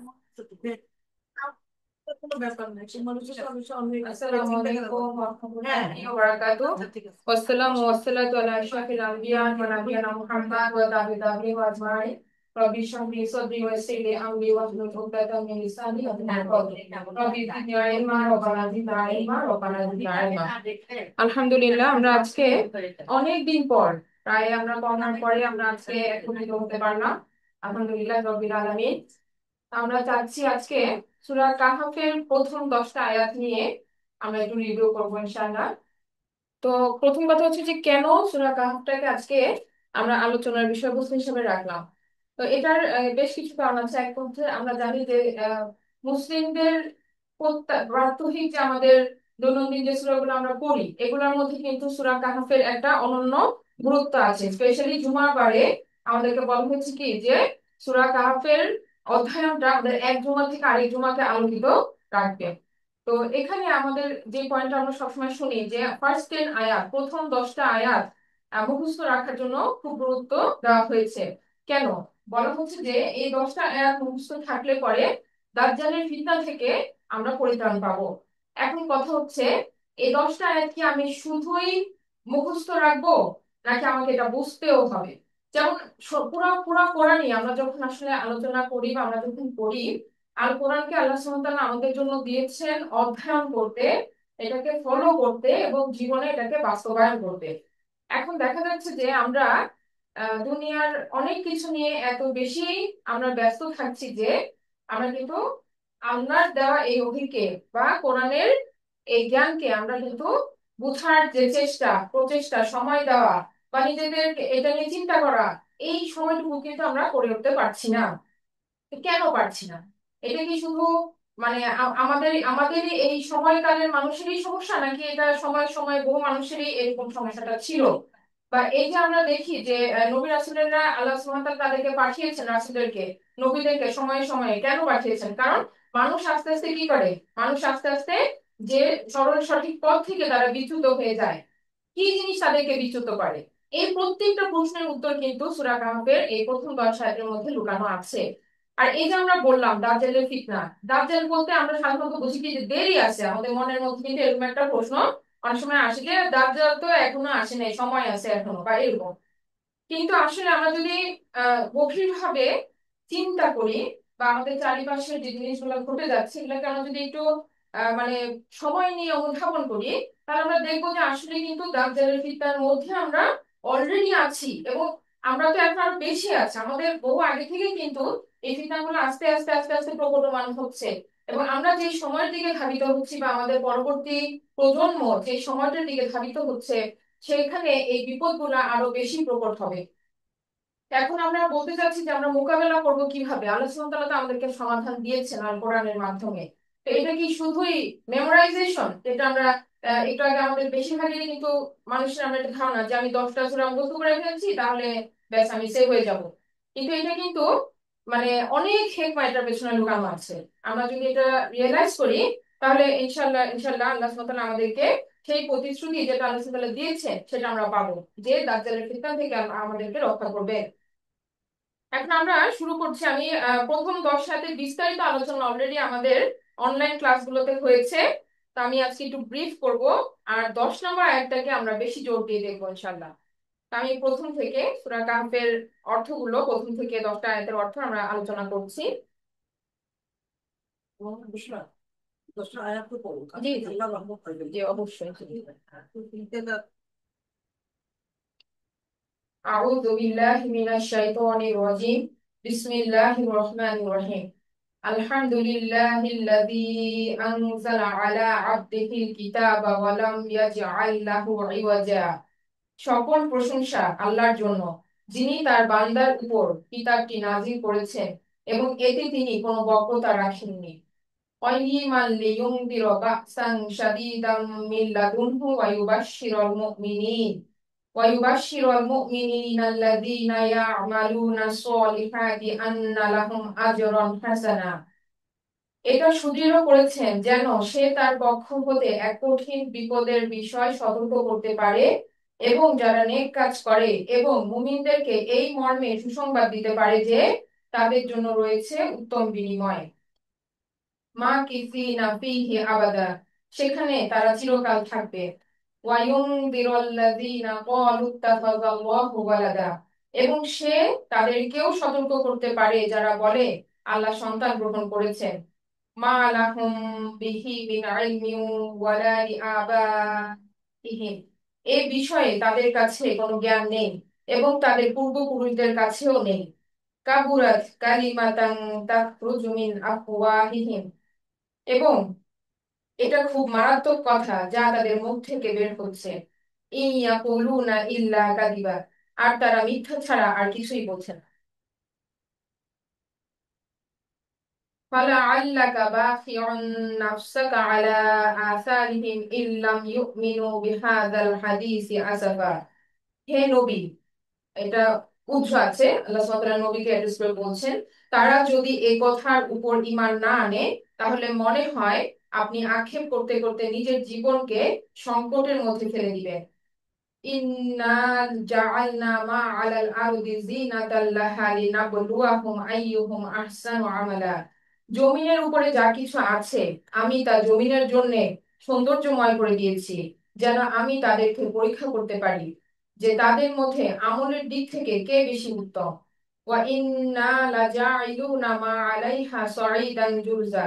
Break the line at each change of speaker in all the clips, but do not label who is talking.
আসসালামু আলাইকুম ওয়া রাহমাতুল্লাহি ওয়া বারাকাতুহু। ওয়াসসালামু ওয়াসসালাতু আলা আশরাফিল আমবিয়া ওয়া নাবিয়িনা মুহাম্মাদ ওয়া তাবিঈন আজমাইন। রব্বি ইশরাহ লি সাদরি ওয়া ইয়াসসির লি আমরি ওয়াহলুল 'উকদাতাম মিন লিসানি ইয়াফকাহু কওলি। রব্বি জিদনি ইলমা রব্বানা জিদনা ইলমা রব্বানা জিদনা ইলমা। আলহামদুলিল্লাহ, আমরা আজকে অনেক দিন পর, প্রায় আমরা করোনার পরে আমরা আজকে একত্রিত হতে পারলাম। আলহামদুলিল্লাহ রাব্বিল আলামিন। আমরা চাচ্ছি আজকে সূরা কাহফের প্রথম 10টা আয়াত নিয়ে আমরা একটু রিভিউ করবো ইনশাআল্লাহ। তো প্রথম কথা হচ্ছে যে কেন সূরা কাহফটাকে আজকে আমরা আলোচনার বিষয়বস্তু হিসেবে রাখলাম। তো এটার বেশ কিছু কারণ আছে। এক হচ্ছে আমরা জানি যে মুসলিমদের প্রাত্যহিক যে আমাদের দৈনন্দিন যে সূরাগুলো আমরা পড়ি, এগুলোর মধ্যে কিন্তু সূরা কাহফের একটা অনন্য গুরুত্ব আছে। স্পেশালি জুমার বারে আমাদেরকে বলা হয়েছে কি যে সূরা কাহফের অধ্যয়নটা আমাদের এক জুমা থেকে আরেক জুমাকে আলোকিত রাখবে। তো এখানে আমাদের যে পয়েন্টটা আমরা সবসময় শুনি যে ফার্স্ট 10 আয়াত, প্রথম 10টা আয়াত মুখস্থ রাখার জন্য খুব গুরুত্ব দেওয়া হয়েছে। কেন বলা হচ্ছে যে এই 10টা আয়াত মুখস্থ থাকলে পরে দাজ্জালের ফিতনা থেকে আমরা পরিত্রাণ পাবো। এখন কথা হচ্ছে, এই 10টা আয়াত কি আমি শুধুই মুখস্থ রাখবো, নাকি আমাকে এটা বুঝতেও হবে? যেমন পুরা পুরা কোরআনই আমরা যখন আসলে আলোচনা করি বা আমরা যখন পড়ি, আল কোরআনকে আল্লাহ সুবহানাহু ওয়া তাআলা আমাদের জন্য দিয়েছেন অধ্যয়ন করতে, এটাকে ফলো করতে এবং জীবনে এটাকে বাস্তবায়ন করতে। এখন দেখা যাচ্ছে যে আমরা দুনিয়ার অনেক কিছু নিয়ে এত বেশি আমরা ব্যস্ত থাকছি যে আমরা কিন্তু আল্লাহর দেওয়া এই অভিকে বা কোরআনের এই জ্ঞানকে আমরা কিন্তু বুঝার যে চেষ্টা প্রচেষ্টা সময় দেওয়া বা নিজেদেরকে এটা নিয়ে চিন্তা করা, এই সময়টুকু কিন্তু আমরা করে উঠতে পারছি না। কেন পারছি না? এটা কি শুধু মানে আমাদের আমাদেরই এই সময়কালের মানুষেরই সমস্যা, নাকি এটা সময় সময় বহু মানুষেরই এরকম সমস্যাটা ছিল? বা এই যে আমরা দেখি যে নবী রাসূলেরা আল্লাহ সুবহানাহু ওয়া তাআলা তাদেরকে পাঠিয়েছেন, রাসূলদেরকে নবীদেরকে সময়ে সময়ে কেন পাঠিয়েছেন? কারণ মানুষ আস্তে আস্তে কি করে, মানুষ আস্তে আস্তে যে সরল সঠিক পথ থেকে তারা বিচ্যুত হয়ে যায়। কি জিনিস তাদেরকে বিচ্যুত করে? এই প্রত্যেকটা প্রশ্নের উত্তর কিন্তু সূরা কাহফের এই প্রথম 10 আয়াতের মধ্যে লুকানো আছে। আর এই যে আমরা বললাম দাজ্জালের ফিতনা, দাজ্জাল বলতে আমরা সাধারণত বুঝি কি যে দেরি আছে, আমাদের মনের মধ্যে কিন্তু এরকম একটা প্রশ্ন অনেক সময় আসে যে দাজ্জাল তো এখনো আসে নাই, সময় আছে এখনো, বা এরকম। কিন্তু আসলে আমরা যদি গভীরভাবে চিন্তা করি বা আমাদের চারিপাশের যে জিনিসগুলো ঘটে যাচ্ছে এগুলোকে আমরা যদি একটু মানে সময় নিয়ে অনুধাবন করি, তাহলে আমরা দেখবো যে আসলে কিন্তু দাজ্জালের ফিতনার মধ্যে আমরা অলরেডি আছি। এবং আমরা তো এখন আরো বেশি আছে, আমাদের বহু আগে থেকে কিন্তু এই ফিতনাগুলো আস্তে আস্তে আস্তে আস্তে প্রকটমান হচ্ছে। এবং আমরা যে সময়ের দিকে ধাবিত হচ্ছি বা আমাদের পরবর্তী প্রজন্ম যে সময়টার দিকে ধাবিত হচ্ছে, সেখানে এই বিপদগুলো আরো বেশি প্রকট হবে। এখন আমরা বলতে চাচ্ছি যে আমরা মোকাবেলা করব কিভাবে। আল্লাহ সুবহানাহু ওয়া তাআলা তো আমাদেরকে সমাধান দিয়েছেন আল কোরআনের মাধ্যমে। তো এটা কি শুধুই মেমোরাইজেশন, যেটা আমরা একটু আগে আমাদের বেশিরভাগই কিন্তু মানুষের আমরা একটা ধারণা যে আমি 10টা সূরা মুখস্থ করে ফেলছি তাহলে ব্যাস আমি সেভ হয়ে যাব। কিন্তু এটা কিন্তু মানে অনেক হিকমা এটার পেছনে লুকানো আছে। আমরা যদি এটা রিয়েলাইজ করি, তাহলে ইনশাআল্লাহ ইনশাআল্লাহ আল্লাহ সুবহানাহু ওয়া তাআলা আমাদেরকে সেই প্রতিশ্রুতি যেটা আল্লাহ সুবহানাহু ওয়া তাআলা দিয়েছেন সেটা আমরা পাবো, যে দাজ্জালের ফিতনা থেকে আমাদেরকে রক্ষা করবে। এখন আমরা শুরু করছি। আমি প্রথম 10 সাথে বিস্তারিত আলোচনা অলরেডি আমাদের অনলাইন ক্লাসগুলোতে হয়েছে। তো আমি আজকে একটু ব্রিফ করব, আর 10 নম্বর আয়াতটাকে আমরা বেশি জোর দিয়ে দেখবো ইনশাআল্লাহ। তো আমি প্রথম থেকে সূরা কাহফের অর্থগুলো, প্রথম থেকে 10টা আয়াতের অর্থ আমরা আলোচনা করছি। জি জি জি, অবশ্যই। আউযু বিল্লাহি মিনাশ শাইতানির রাজিম। বিসমিল্লাহির রহমানির রহিম। আলহামদুলিল্লাহিল্লাযী আনজালা আলা আবদিহিল কিতাবা ওয়া লাম ইয়াজআল লাহু ইওয়াজা। সকল প্রশংসা আল্লাহর জন্য, যিনি তার বান্দার উপর কিতাবটি নাযিল করেছেন এবং এতে তিনি কোনো বক্রতা রাখেননি। قيما لينذر بأسا شديدا من لدنه ويبشر المؤمنين الذين يعملون الصالحات أن لهم أجرا حسنا। এটা সুদৃঢ় করেছেন যেন সে তার পক্ষ হতে এক কঠিন বিপদের বিষয় সতর্ক করতে পারে এবং যারা নেক কাজ করে এবং মুমিনদেরকে এই মর্মে সুসংবাদ দিতে পারে যে তাদের জন্য রয়েছে উত্তম বিনিময়। মা কিসিনা ফীহি আবাদা, সেখানে তারা চিরকাল থাকবে। ওয়া ইউনযিরুল্লাযীনা ক্বালু ইত্তাখাযাল্লাহু ওয়ালাদা, এবং সে তাদেরকেও সতর্ক করতে পারে যারা বলে আল্লাহ সন্তান গ্রহণ করেছেন। মা লাহুম বিহি মিন ইলমিন ওয়ালা লিআবাইহিম, এ বিষয়ে তাদের কাছে কোনো জ্ঞান নেই এবং তাদের পূর্বপুরুষদের কাছেও নেই। কাবুরাত কালিমাতান তাখরুজু মিন আফওয়াহিহিম, এবং এটা খুব মারাত্মক কথা যা তাদের মুখ থেকে বের হচ্ছে। ইন ইয়াকুলুনা ইল্লা কাযিবা, আর তারা মিথ্যা ছাড়া আর কিছুই বলছে না। ফালাআল্লাকা বাখিউন নাফসাকা আলা আসারিহিম ইল্লাম ইউমিনু বিহাযাল হাদীসি আসাফা। হে নবী, এটা উদ্ধৃত আছে, আল্লাহ সুবহানাহু ওয়া তাআলা নবীকে অ্যাড্রেস করে বলছেন, তারা যদি এই কথার উপর ঈমান না আনে তাহলে মনে হয় আপনি আক্ষেপ করতে করতে নিজের জীবনকে সংকটের মধ্যে ফেলে দিবেন। ইন্না জাআলনা মা আলাল আরদি যিনাতাল লাহা লিনাবলুয়াহুম আইয়ুহুম আহসানু আমালা, জমিনের উপরে যা কিছু আছে আমি তা জমিনের জন্য সৌন্দর্যময় করে দিয়েছি, যেন আমি তাদেরকে পরীক্ষা করতে পারি যে তাদের মধ্যে আমলের দিক থেকে কে বেশি উত্তম। ওয়া ইন্না লাজাইলুনা মা আলাইহা সাঈদান জুরজা,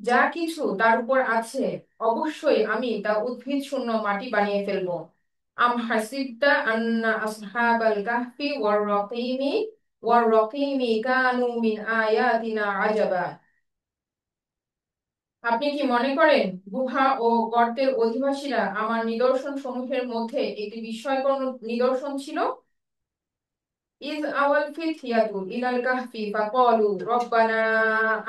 যা কিছু তার উপর আছে অবশ্যই আমি তা উদ্ভিদ শূন্য মাটি বানিয়ে ফেলবো। আম হাসিবতা আন্না আসহাবাল কাহফি ওয়ার রকিমি কানু মিন আয়াতিনা আজাবা, আপনি কি মনে করেন গুহা ও গর্তের অধিবাসীরা আমার নিদর্শন সমূহের মধ্যে একটি বিস্ময়কর নিদর্শন ছিল? ইজ আওয়াল ফিতহিয়াতু ইলাল কাহফি ফাকালু রব্বানা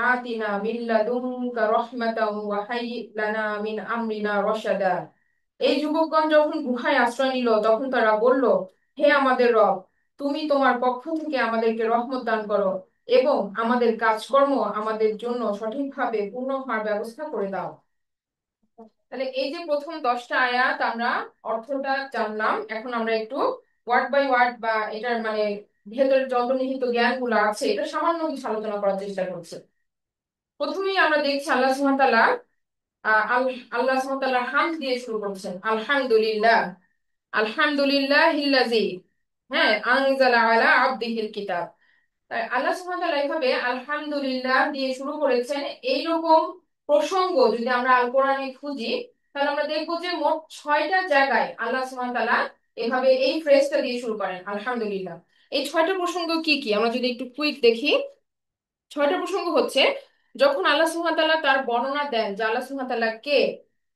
আতিনা মিন লাদুনকা রাহমাতাও ওয়া হাইয়্যি লানা মিন আমরিনা রাশাদা, এই যুবকগণ যখন গুহায় আশ্রয় নিল তখন তারা বলল, হে আমাদের রব, তুমি তোমার পক্ষ থেকে আমাদেরকে রহমত দান করো এবং আমাদের কাজকর্ম আমাদের জন্য সঠিকভাবে পূর্ণ হওয়ার ব্যবস্থা করে দাও। তাহলে এই যে প্রথম 10টা আয়াত আমরা অর্থটা জানলাম, এখন আমরা একটু ওয়ার্ড বাই ওয়ার্ড বা এটার মানে ভেতরের যে অন্তর্নিহিত জ্ঞানগুলো আছে এটা সামান্য কিছু আলোচনা করার চেষ্টা করছি। প্রথমেই আমরা দেখছি আল্লাহ সুবহানাহু ওয়া তাআলা আল্লাহ সুবহানাহু ওয়া তাআলা হামদ দিয়ে শুরু করছেন, আলহামদুলিল্লাহ। আলহামদুলিল্লাহিল্লাযী, হ্যাঁ, আনজালা আলা আবদিহিল কিতাব। তাই আল্লাহ সুবহানাহু ওয়া তাআলা এভাবে আলহামদুলিল্লাহ দিয়ে শুরু করেছেন। এইরকম প্রসঙ্গ যদি আমরা আল কোরআনে খুঁজি তাহলে আমরা দেখবো যে মোট 6টা জায়গায় আল্লাহ সুবহানাহু ওয়া তাআলা এভাবে এই ফ্রেজটা দিয়ে শুরু করেন আলহামদুলিল্লাহ। এই 6টা প্রসঙ্গ কি কি আমরা যদি একটু কুইক দেখি। 6টা প্রসঙ্গ হচ্ছে যখন আল্লাহ সুবহানাহু ওয়া তাআলা তার বর্ণনা দেন যে আল্লাহ সুবহানাহু ওয়া তাআলা কে,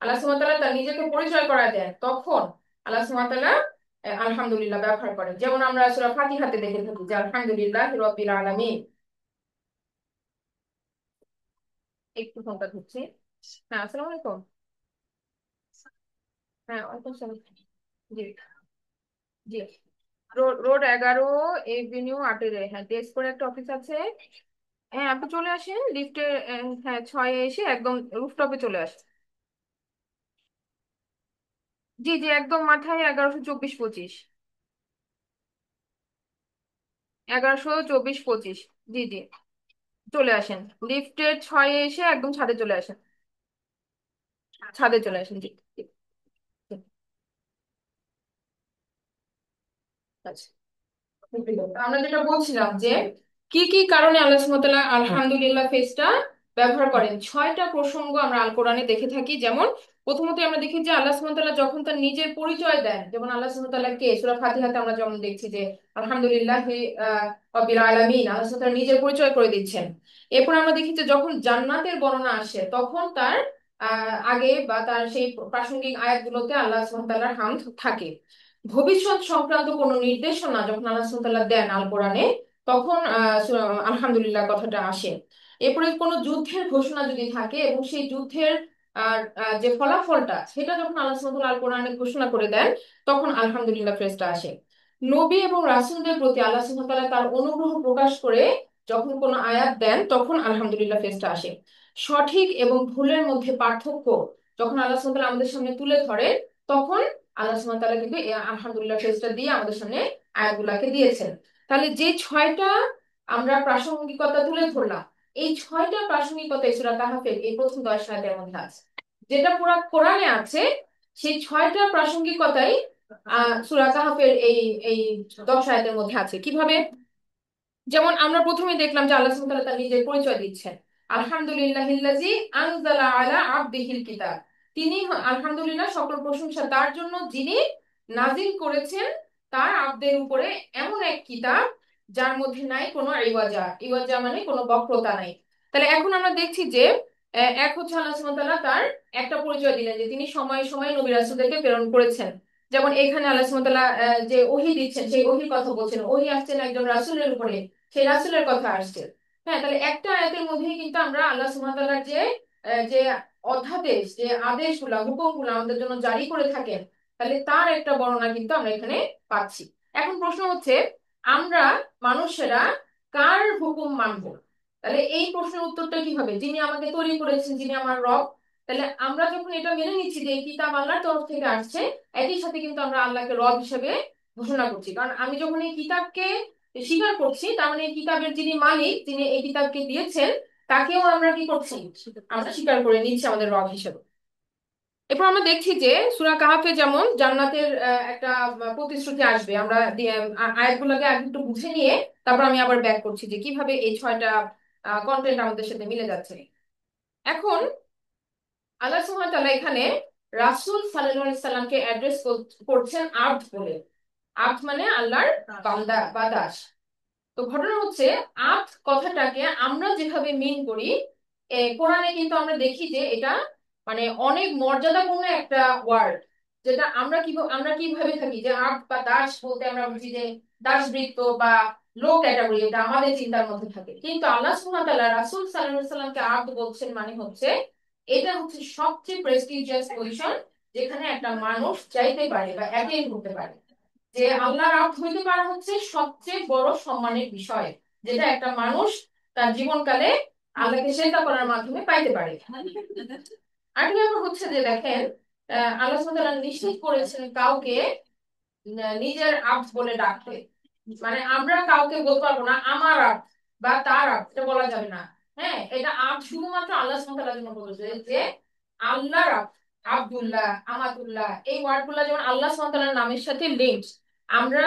আল্লাহ সুবহানাহু ওয়া তাআলা তার নিজেকে পরিচয় করা দেন, তখন আল্লাহ সুবহানাহু ওয়া তাআলা আলহামদুলিল্লাহ ব্যবহার করেন। যেমন আমরা সূরা ফাতিহাতে দেখে থাকি যে আলহামদুলিল্লাহি রাব্বিল আলামিন। একটু ফোনটা ধরছি। হ্যাঁ, আসসালামু আলাইকুম। হ্যাঁ, ওয়ালাইকুম আসসালাম। জি, জি। রোড রোড 11 এভিনিউ 8 হ্যাঁ, ডেস্ক করে একটা অফিস আছে। হ্যাঁ, আপনি চলে আসেন লিফটে। হ্যাঁ, 6-এ এসে একদম রুফটপে চলে আসেন। জি, জি, একদম মাথায় 1124-25। 1124-25। জি, জি, চলে আসেন লিফটের 6-এ এসে একদম ছাদে চলে আসেন। ছাদে চলে আসেন, জি, জি, জি। আচ্ছা, আমরা যেটা বলছিলাম যে কি কি কারণে আল্লাহ সুবহানাহু ওয়া তাআলা আলহামদুলিল্লাহ ফেজটা ব্যবহার করেন, 6টা প্রসঙ্গ আমরা আল কোরআনে দেখে থাকি। যেমন প্রথমত আমরা দেখি যে আল্লাহ সুবহানাহু ওয়া তাআলা যখন তার নিজের পরিচয় দেন, যেমন আল্লাহ সুবহানাহু ওয়া তাআলা কে, সূরা ফাতিহাতে আমরা যেমন দেখছি যে আলহামদুলিল্লাহি রাব্বিল আলামিন, আল্লাহ সুবহানাহু ওয়া তাআলা নিজের পরিচয় করে দিচ্ছেন। এরপর আমরা দেখি যে যখন জান্নাতের বর্ণনা আসে তখন তার আগে বা তার সেই প্রাসঙ্গিক আয়াতগুলোতে আল্লাহ সুবহানাহু ওয়া তাআলার হামদ থাকে। ভবিষ্যৎ সংক্রান্ত কোনো নির্দেশনা যখন আল্লাহ সুবহানাহু ওয়া তাআলা দেন আল কোরআনে তখন আলহামদুলিল্লাহ কথাটা আসে। এরপরে কোনো যুদ্ধের ঘোষণা যদি থাকে এবং সেই যুদ্ধের যে ফলাফলটা সেটা যখন আল্লাহ সুবহানাহু ওয়া তাআলা আল কোরআনে ঘোষণা করে দেন তখন আলহামদুলিল্লাহ ফ্রেজটা আসে। নবী এবং রাসূলদের প্রতি আল্লাহ সুবহানাহু ওয়া তাআলা তার অনুগ্রহ প্রকাশ করে যখন কোনো আয়াত দেন তখন আলহামদুলিল্লাহ ফ্রেজটা আসে। সঠিক এবং ভুলের মধ্যে পার্থক্য যখন আল্লাহ সুবহানাহু ওয়া তাআলা আমাদের সামনে তুলে ধরে তখন আল্লাহ সুবহানাহু ওয়া তাআলা কিন্তু এই আলহামদুলিল্লাহ ফেজটা দিয়ে আমাদের সামনে আয়াতগুলাকে দিয়েছেন। তাহলে যে 6টা আমরা প্রাসঙ্গিকতা তুলে ধরলাম। এই 6টা প্রাসঙ্গিকতা সূরা কাহাফের এই প্রথম 10 আয়াতের মধ্যে আছে। যেটা পুরো কোরআনে আছে সেই 6টা প্রাসঙ্গিকতাই সূরা কাহাফের এই এই 10 আয়াতের মধ্যে আছে। কিভাবে? যেমন আমরা প্রথমে দেখলাম যে আল্লাহ সুবহানাহু ওয়া তাআলা তার নিজের পরিচয় দিচ্ছেন, আলহামদুলিল্লাহিল্লাযী আনজালা আলা আবদিহিল কিতাব। তিনি, আলহামদুলিল্লাহ, সকল প্রশংসা তার জন্য যিনি নাজিল করেছেন তার আবদের উপরে এমন এক কিতাব যার মধ্যে নাই কোনো ইওয়াজা। ইওয়াজা মানে কোনো বক্রতা নাই। তাহলে এখন আমরা দেখছি যে এক হচ্ছে আল্লাহ সুবহানাহু ওয়া তাআলা তার একটা পরিচয় দিলেন যে তিনি সময়ে সময়ে নবী রাসূলদেরকে প্রেরণ করেছেন। যেমন এখানে আল্লাহ সুবহানাহু ওয়া তাআলা যে ওহী দিচ্ছেন সেই ওহীর কথা বলছেন, ওহী আসছেন একজন রাসূলের উপরে, সেই রাসূলের কথা আসছে। হ্যাঁ, তাহলে একটা আয়াতের মধ্যেই কিন্তু আমরা আল্লাহ সুবহানাহু ওয়া তাআলার যে যে অধ্যাদেশ, যে আদেশগুলা, হুকুমগুলো আমাদের জন্য জারি করে থাকেন, তাহলে তার একটা বর্ণনা কিন্তু আমরা এখানে পাচ্ছি। এখন প্রশ্ন হচ্ছে, আমরা মানুষেরা কার হুকুম মানবো? তাহলে এই প্রশ্নের উত্তরটা কি হবে? যিনি আমাকে তৈরি করেছেন, যিনি আমার রব। তাহলে আমরা যখন এটা মেনে নিচ্ছি যে এই কিতাব আল্লাহর তরফ থেকে আসছে, একই সাথে কিন্তু আমরা আল্লাহকে রব হিসেবে ঘোষণা করছি। কারণ আমি যখন এই কিতাবকে স্বীকার করছি, তার মানে এই কিতাবের যিনি মালিক, যিনি এই কিতাবকে দিয়েছেন, তাকেও আমরা কি করছি? আমরা স্বীকার করে নিচ্ছি আমাদের রব হিসেবে। এরপর আমরা দেখছি যে সূরা কাহাফে যেমন জান্নাতের একটা প্রতিশ্রুতি আসবে। আমরা আয়াতগুলোকে আগে একটু বুঝে নিয়ে তারপর আমি আবার ব্যাক করছি যে কিভাবে এই 6টা কন্টেন্ট আমাদের সাথে মিলে যাচ্ছে। এখন আল্লাহ সুবহানাহু ওয়া তাআলা এখানে রাসূল সাল্লাল্লাহু আলাইহি সাল্লামকে অ্যাড্রেস করছেন আব্দ বলে। আব্দ মানে আল্লাহর বান্দা বা দাস। তো ঘটনা হচ্ছে, আব্দ কথাটাকে আমরা যেভাবে মিন করি, কোরআনে কিন্তু আমরা দেখি যে এটা মানে অনেক মর্যাদাপূর্ণ একটা ওয়ার্ড। যেটা আমরা কিভাবে থাকি যে আব্দ বা দাস বলতে আমরা বুঝি যে দাসবৃত্ত বা লো ক্যাটাগরি, এটা আমাদের চিন্তার মধ্যে থাকে। কিন্তু আল্লাহ সুবহানাহু ওয়া তাআলা রাসূল সাল্লাল্লাহু আলাইহি সাল্লামকে আব্দ বলছেন, মানে হচ্ছে এটা হচ্ছে সবচেয়ে প্রেস্টিজিয়াস পজিশন যেখানে একটা মানুষ চাইতে পারে বা অ্যাটেইন করতে পারে। যে আল্লাহর আব্দ হইতে পারা হচ্ছে সবচেয়ে বড় সম্মানের বিষয়, যেটা একটা মানুষ তার জীবনকালে আল্লাহকে সেজদা করার মাধ্যমে পাইতে পারে। আরেকটা ব্যাপার হচ্ছে যে দেখেন, আল্লাহ সুবহানাহু ওয়া তাআলা নিশ্চিত করেছেন কাউকে নিজের আব্দ বলে ডাকতে। মানে আমরা কাউকে বলতে পারবো না আমার আব্দ বা তার আব্দ, এটা বলা যাবে না। হ্যাঁ, এটা আব্দ শুধুমাত্র আল্লাহ সুবহানাহু ওয়া তাআলার জন্য প্রযোজ্য। যে আল্লাহর আব্দ, আব্দুল্লাহ, আমাতুল্লাহ, এই ওয়ার্ড গুলা যেমন আল্লাহ সুবহানাহু ওয়া তাআলার নামের সাথে লিঙ্কড। আমরা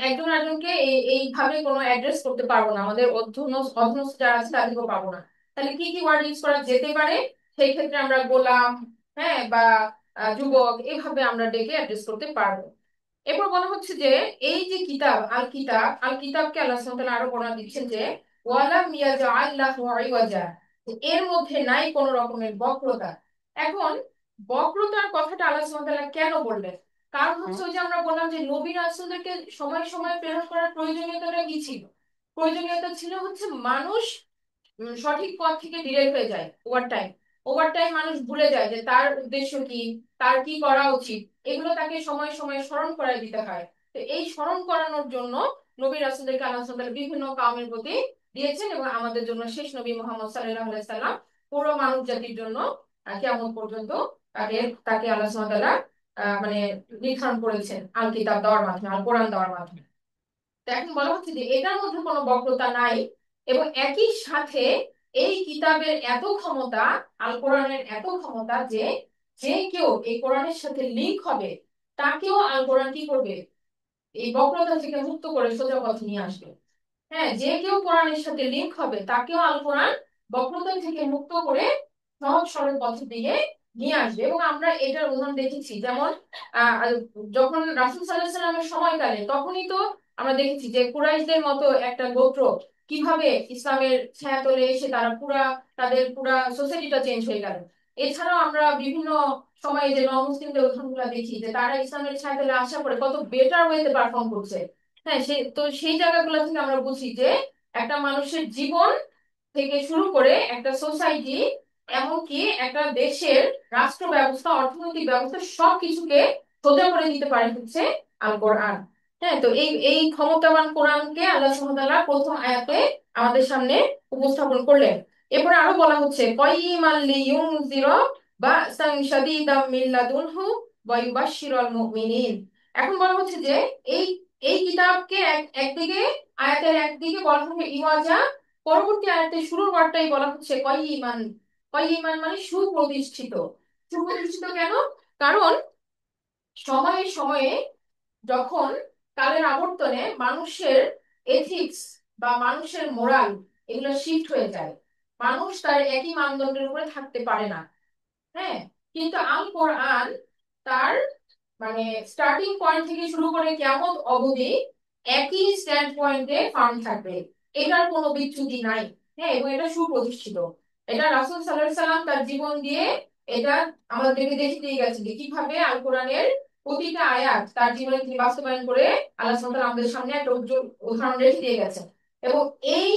একজন আরেকজনকে এইভাবে কোনো অ্যাড্রেস করতে পারবো না, আমাদের অধীনস্থ যারা আছে তাদেরকেও পাবো না। তাহলে কি কি ওয়ার্ড ইউজ করা যেতে পারে? সেই ক্ষেত্রে আমরা গোলাম, হ্যাঁ, বা যুবক, এইভাবে আমরা ডেকে অ্যাড্রেস করতে পারবো। এরপর বলা হচ্ছে যে এই যে কিতাব, আল কিতাব, আল কিতাবকে আল্লাহ সুবহানাহু ওয়া তাআলা আরো বর্ণনা দিচ্ছেন যে ওয়ালাম ইয়াজআল লাহু ইওয়াজা, এর মধ্যে নাই কোন রকমের বক্রতা। এখন বক্রতার কথাটা আল্লাহ সুবহানাহু ওয়া তাআলা কেন বললেন? কারণ হচ্ছে ওই যে আমরা বললাম যে নবী রাসূলদেরকে সময় সময় প্রেরণ করার প্রয়োজনীয়তাটা কি ছিল? প্রয়োজনীয়তা ছিল হচ্ছে মানুষ সঠিক পথ থেকে ডিরেক্ট হয়ে যায়। ওভার টাইম, মানুষ ভুলে যায় যে তার উদ্দেশ্য কি, তার কি করা উচিত, এগুলো তাকে সময় সময় স্মরণ করায় দিতে হয়। তো এই স্মরণ করানোর জন্য নবী রাসূলদেরকে আল্লাহ সুবহানাহু ওয়া তাআলা বিভিন্ন কাউমের প্রতি দিয়েছেন, এবং আমাদের জন্য শেষ নবী মুহাম্মদ সাল্লাল্লাহু আলাইহি সাল্লাম পুরো মানব জাতির জন্য কিয়ামত পর্যন্ত তাকে তাকে আল্লাহ সুবহানাহু ওয়া তাআলা মানে নির্ধারণ করেছেন আল কিতাব দেওয়ার মাধ্যমে, আল কোরআন দেওয়ার মাধ্যমে। তো এখন বলা হচ্ছে যে এটার মধ্যে কোনো বক্রতা নাই, এবং একই সাথে এই কিতাবের এত ক্ষমতা, আল কোরআনের এত ক্ষমতা যে যে কেউ এই কোরআনের সাথে লিংক হবে তাকেও আল কোরআন কি করবে? এই বক্রতা থেকে মুক্ত করে সোজা পথে নিয়ে আসবে। হ্যাঁ, যে কেউ কোরআনের সাথে লিংক হবে তাকেও আল কোরআন বক্রতা থেকে মুক্ত করে সহজ সরল পথের দিকে নিয়ে আসবে। এবং আমরা এটার উদাহরণ দেখেছি, যেমন আহ যখন রাসূল সাল্লাল্লাহু আলাইহি সাল্লামের সময়কালে, তখনই তো আমরা দেখেছি যে কুরাইশদের মতো একটা গোত্র কিভাবে ইসলামের ছায়াতলে এসে তারা তাদের পুরা সোসাইটিটা চেঞ্জ হয়ে গেল। এছাড়াও আমরা বিভিন্ন সময়ে যে নন মুসলিমদের উদাহরণগুলো দেখি যে তারা ইসলামের ছায়াতলে আসার পরে কত বেটার ওয়েতে পারফর্ম করছে। হ্যাঁ, সেই জায়গাগুলো থেকে আমরা বুঝি যে একটা মানুষের জীবন থেকে শুরু করে একটা সোসাইটি, এমনকি একটা দেশের রাষ্ট্র ব্যবস্থা, অর্থনৈতিক ব্যবস্থা, সবকিছুকে সোজা করে দিতে পারে হচ্ছে আল কোরআন। হ্যাঁ, তো এই এই ক্ষমতাবান কোরআনকে আল্লাহ সুবহানাহু ওয়া তাআলা প্রথম আয়াতে আমাদের সামনে উপস্থাপন করলেন। এরপরে আরো বলা হচ্ছে কাইয়িমান লিইউনযিরা বা'সান শাদীদাম মিন লাদুনহু ওয়া ইউবাশশিরাল মুমিনিন। এখন বলা হচ্ছে যে এই এই কিতাবকে একদিকে আয়াতের একদিকে বলা হচ্ছে ইওয়াজা, পরবর্তী আয়াতের শুরুর ওয়ার্ডটাই বলা হচ্ছে কয়ইমান। কয়ইমান মানে সুপ্রতিষ্ঠিত। সুপ্রতিষ্ঠিত কেন? কারণ সময়ে সময়ে যখন কালের আবর্তনে মানুষের এথিক্স বা মানুষের মোরাল এগুলো শিফট হয়ে যায়, মানুষ তার একই মানদণ্ডের উপরে থাকতে পারে না। হ্যাঁ, কিন্তু আল কোরআন তার মানে স্টার্টিং পয়েন্ট থেকে শুরু করে কিয়ামত অবধি একই স্ট্যান্ড পয়েন্টে ফার্ম থাকবে, এটার কোনো বিচ্যুতি নাই। হ্যাঁ, এবং এটা সুপ্রতিষ্ঠিত। এটা রাসূল সাল্লাল্লাহু আলাইহি সাল্লাম তার জীবন দিয়ে এটা আমাদেরকে দেখিয়ে দিয়ে গেছেন যে কিভাবে আল কোরআনের প্রতিটা আয়াত তার জীবনে তিনি বাস্তবায়ন করে আল্লাহ সুবহানাহু ওয়া তাআলা আমাদের সামনে একটা উজ্জ্বল উদাহরণ রেখে দিয়ে গেছেন। এবং এই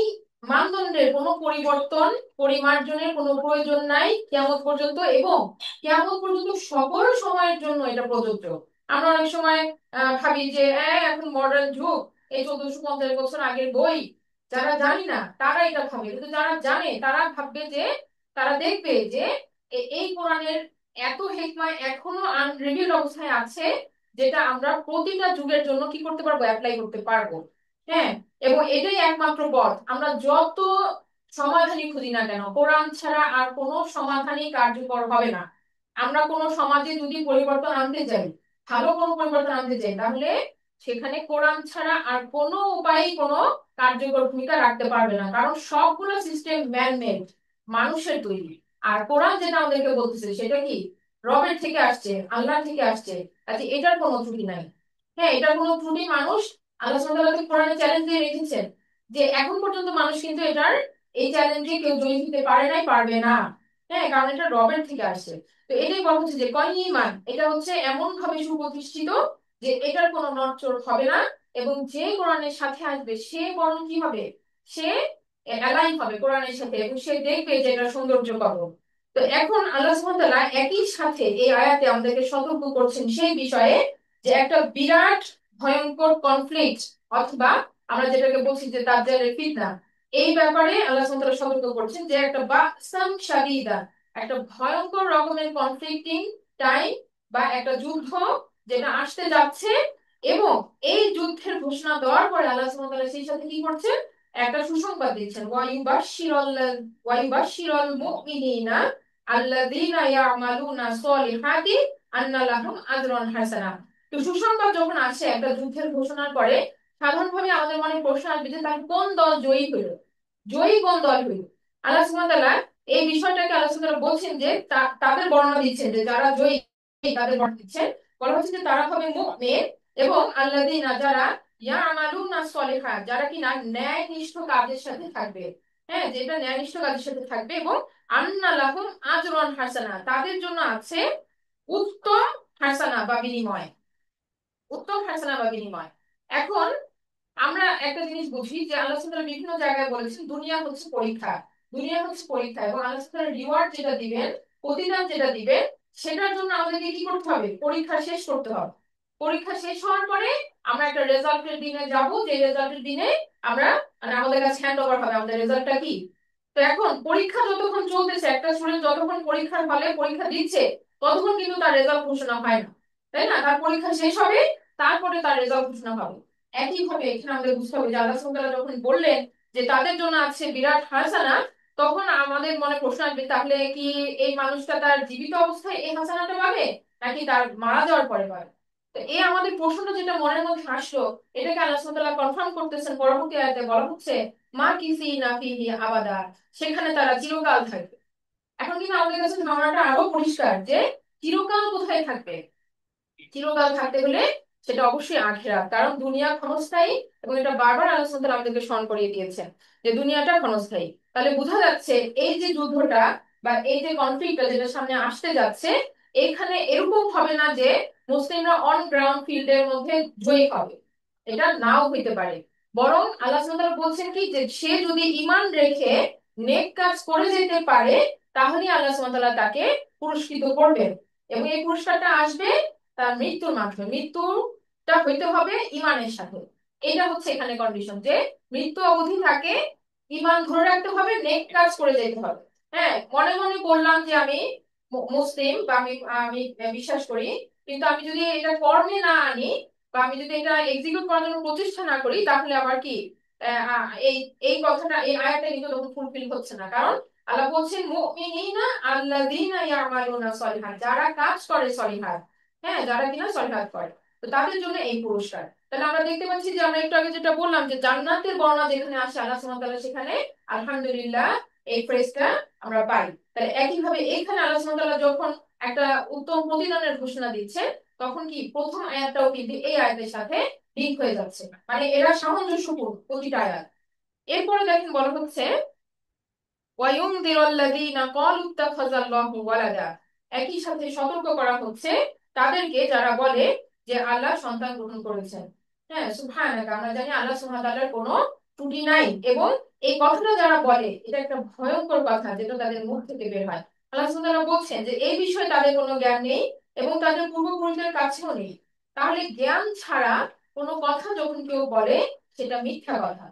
মানদণ্ডের কোনো পরিবর্তন পরিমার্জনের কোনো প্রয়োজন নাই কিয়ামত পর্যন্ত, এবং কিয়ামত পর্যন্ত সকল সময়ের জন্য এটা প্রযোজ্য। আমরা অনেক সময় ভাবি যে এখন মডার্ন যুগ, এই 1450 বছর আগের বই, যারা জানি না তারা এটা ভাবে, কিন্তু যারা জানে তারা ভাববে যে, তারা দেখবে যে এই কোরআনের এত হিকমা এখনো আনরিভিলড অবস্থায় আছে, যেটা আমরা প্রতিটা যুগের জন্য কি করতে পারবো, অ্যাপ্লাই করতে পারবো। হ্যাঁ, এবং এটাই একমাত্র পথ। আমরা যত সমাধানই খুঁজি না কেন, কোরআন ছাড়া আর কোনো সমাধানই কার্যকর হবে না। আমরা কোনো সমাজে যদি পরিবর্তন আনতে চাই, ভালো কোনো পরিবর্তন আনতে চাই, তাহলে সেখানে কোরআন ছাড়া আর কোনো উপায় কোনো কার্যকর ভূমিকা রাখতে পারবে না, কারণ সবগুলো সিস্টেম ম্যান মেড, মানুষের তৈরি। আর কোরআন যেটা আমাদেরকে বলতেছে সেটা কি রবের থেকে আসছে, আল্লাহ থেকে আসছে, কাজে এটার কোনো ত্রুটি নাই। হ্যাঁ, এটার কোনো ত্রুটি মানুষ আল্লাহ সুবহানাহু ওয়া তাআলা কোরআনে চ্যালেঞ্জ দিয়ে রেখেছেন, যে এখন পর্যন্ত মানুষ কিন্তু এটার এই চ্যালেঞ্জে কেউ জয়ী হতে পারে নাই, পারবে না। হ্যাঁ, কারণ এটা রবের থেকে আসছে। তো এটাই বলা হচ্ছে যে কয় ঈমান, এটা হচ্ছে এমন ভাবে সুপ্রতিষ্ঠিত যে এটার কোনো নড়চড় হবে না, এবং যে কোরআনের সাথে আসবে সে বরং কি হবে, সে অ্যালাইন হবে কোরআনের সাথে, এবং সে দেখবে যে এটা সৌন্দর্য কত। তো এখন আল্লাহ সুবহানাহু ওয়া তাআলা একই সাথে এই আয়াতে আমাদেরকে সতর্ক করছেন সেই বিষয়ে যে একটা বিরাট ভয়ঙ্কর কনফ্লিক্ট, অথবা আমরা যেটাকে বলছি যে দাজ্জালের ফিতনা, এই ব্যাপারে আল্লাহ সুবহানাহু ওয়া তাআলা সতর্ক করছেন যে একটা বাসাম শাদীদা, একটা ভয়ঙ্কর রকমের কনফ্লিক্টিং টাইম বা একটা যুদ্ধ যেটা আসতে যাচ্ছে। এবং এই যুদ্ধের ঘোষণা দেওয়ার পরে আল্লাহ সুবহানাহু ওয়া তাআলা সেই সাথে কি করছেন, একটা সুসংবাদ দিচ্ছেন, ওয়ায়ুবাশশিরুল মুমিনিনা আল্লাযীনা ইয়ামালুনা সলিহাতি আন্না লাহুম আজরান হাসানা। তো সুসংবাদ যখন আসে একটা যুদ্ধের ঘোষণার পরে, সাধারণভাবে আমাদের মনে প্রশ্ন আসবে যে তার কোন দল জয়ী হইল, জয়ী কোন দল হইল। আল্লাহ সুবহানাহু ওয়া তাআলা এই বিষয়টাকে আল্লাহ সুবহানাহু ওয়া তাআলা বলছেন যে তাদের বর্ণনা দিচ্ছেন যে যারা জয়ী, তাদের বর্ণনা দিচ্ছেন, বলা হচ্ছে যে তারা হবে মুমিন, এবং আল্লাযীনা যারা ইয়ামালুনা সলিহাত, যারা কিনা ন্যায়নিষ্ঠ কাজের সাথে থাকবে। হ্যাঁ, যেটা ন্যায়নিষ্ঠ কাজের সাথে থাকবে, এবং আন্না লাহুম আজরান হাসানা, তাদের জন্য আছে উত্তম হাসানা বা বিনিময়। উত্তম হাসানা বা বিনিময়। এখন আমরা একটা জিনিস বুঝি যে আল্লাহ সুবহানাহু ওয়া তাআলা বিভিন্ন জায়গায় বলেছেন দুনিয়া হচ্ছে পরীক্ষা, দুনিয়া হচ্ছে পরীক্ষা, এবং আল্লাহ সুবহানাহু ওয়া তাআলা রিওয়ার্ড যেটা দিবেন, প্রতিদান যেটা দিবেন, সেটার জন্য আমাদেরকে কি করতে হবে, পরীক্ষা শেষ করতে হবে। পরীক্ষা শেষ হওয়ার পরে আমরা একটা রেজাল্টের দিনে যাব, যে রেজাল্টের দিনে আমরা মানে আমাদের কাছে হ্যান্ড ওভার হবে আমাদের রেজাল্টটা কি। তো এখন পরীক্ষা যতক্ষণ চলতেছে, একটা স্টুডেন্ট যতক্ষণ পরীক্ষার হলে পরীক্ষা দিচ্ছে, ততক্ষণ কিন্তু তার রেজাল্ট ঘোষণা হয় না, তাই না? তার পরীক্ষা শেষ হবে, তারপরে তার রেজাল্ট ঘোষণা হবে। একইভাবে এখানে আমাদের বুঝতে হবে যে আল্লাহ সুবহানাহু ওয়া তাআলা যখন বললেন যে তাদের জন্য আছে বিরাট হাসানা, তখন আমাদের মনে প্রশ্ন আসবে তাহলে কি এই মানুষটা তার জীবিত অবস্থায় এই হাসানাটা পাবে, নাকি তার মারা যাওয়ার পরে পাবে? তো এই আমাদের প্রশ্নটা যেটা মনের মধ্যে আসলো, এটাকে আল্লাহ সুবহানাহু ওয়া তাআলা কনফার্ম করতেছেন পরবর্তী আয়াতে, বলা হচ্ছে মা কিসিনা ফিহি আবাদা, সেখানে তারা চিরকাল থাকবে। এখন কিন্তু আমাদের কাছে ধারণাটা আরো পরিষ্কার যে চিরকাল কোথায় থাকবে। চিরকাল থাকতে হলে সেটা অবশ্যই আখিরাত, কারণ দুনিয়া ক্ষণস্থায়ী, এবং এটা বারবার আল্লাহ সুবহানাহু ওয়া তাআলা আমাদেরকে স্মরণ করিয়ে দিয়েছেন যে দুনিয়াটা ক্ষণস্থায়ী। তাহলে বোঝা যাচ্ছে এই যে যুদ্ধটা বা এই যে কনফ্লিক্টটা যেটা সামনে আসতে যাচ্ছে, এখানে এরকম হবে না যে মুসলিমরা অন গ্রাউন্ড ফিল্ডের মধ্যে জয়ী হবে, এটা নাও হইতে পারে। বরং আল্লাহ সুবহানাহু ওয়া তাআলা বলছেন কি যে সে যদি ঈমান রেখে নেক কাজ করে যেতে পারে, তাহলে আল্লাহ সুবহানাহু ওয়া তাআলা তাকে পুরস্কৃত করবেন, এবং এই পুরস্কারটা আসবে তার মৃত্যুর মাধ্যমে। মৃত্যুটা হইতে হবে ইমানের সাথে। এটা হচ্ছে এখানে কন্ডিশন, যে মৃত্যু অবধি তাকে ইমান ধরে রাখতে হবে, নেক কাজ করে যেতে হবে। হ্যাঁ, মনে মনে বললাম যে আমি মুসলিম বা আমি আমি বিশ্বাস করি, কিন্তু আমি যদি এটা কর্মে না আনি, বা আমি যদি এটা এক্সিকিউট করার জন্য প্রচেষ্টা না করি, তাহলে আবার কি এই এই কথাটা, এই আয়াতটা কিন্তু তখন ফুলফিল হচ্ছে না। কারণ আল্লাহ বলছেন মুমিনিনা আল্লাযীনা ইয়ামালুনা সলিহাত, যারা কাজ করে সলিহাত, হ্যাঁ, যারা কিনা সলিহাত করে, তো তাদের জন্য এই পুরস্কার। তাহলে আমরা দেখতে পাচ্ছি যে আমরা একটু আগে যেটা বললাম যে জান্নাতের বর্ণনা যেখানে আসে আল্লাহ সুবহানাহু ওয়া তাআলা সেখানে আলহামদুলিল্লাহ এই ফ্রেজটা আমরা পাই। তাহলে একইভাবে এখানে আল্লাহ সুবহানাহু ওয়া তাআলা যখন একটা উত্তম প্রতিদানের ঘোষণা দিচ্ছে, তখন কি প্রথম আয়াতটাও কিন্তু এই আয়াতের সাথে লিংক হয়ে যাচ্ছে, মানে এরা সামঞ্জস্যপূর্ণ প্রতিটা আয়াত। এরপরে দেখেন বলা হচ্ছে ওয়ায়ুনযিরুল্লাযীনা ক্বালু ইত্তাখাযাল্লাহু ওয়ালাদা, একই সাথে সতর্ক করা হচ্ছে তাদেরকে যারা বলে যে আল্লাহ সন্তান গ্রহণ করেছেন। হ্যাঁ, সুবহানাল্লাহ, আমরা জানি আল্লাহ সুবহানাহু ওয়া তাআলার কোনো ত্রুটি নাই, এবং এই কথাটা যারা বলে এটা একটা ভয়ঙ্কর কথা যেটা তাদের মুখ থেকে বের হয়। আল্লাহ সুবহানাহু ওয়া তাআলা বলছেন যে এই বিষয়ে তাদের কোনো জ্ঞান নেই এবং তাদের পূর্বপুরুষদের কাছেও নেই। তাহলে জ্ঞান ছাড়া কোনো কথা যখন কেউ বলে সেটা মিথ্যা কথা,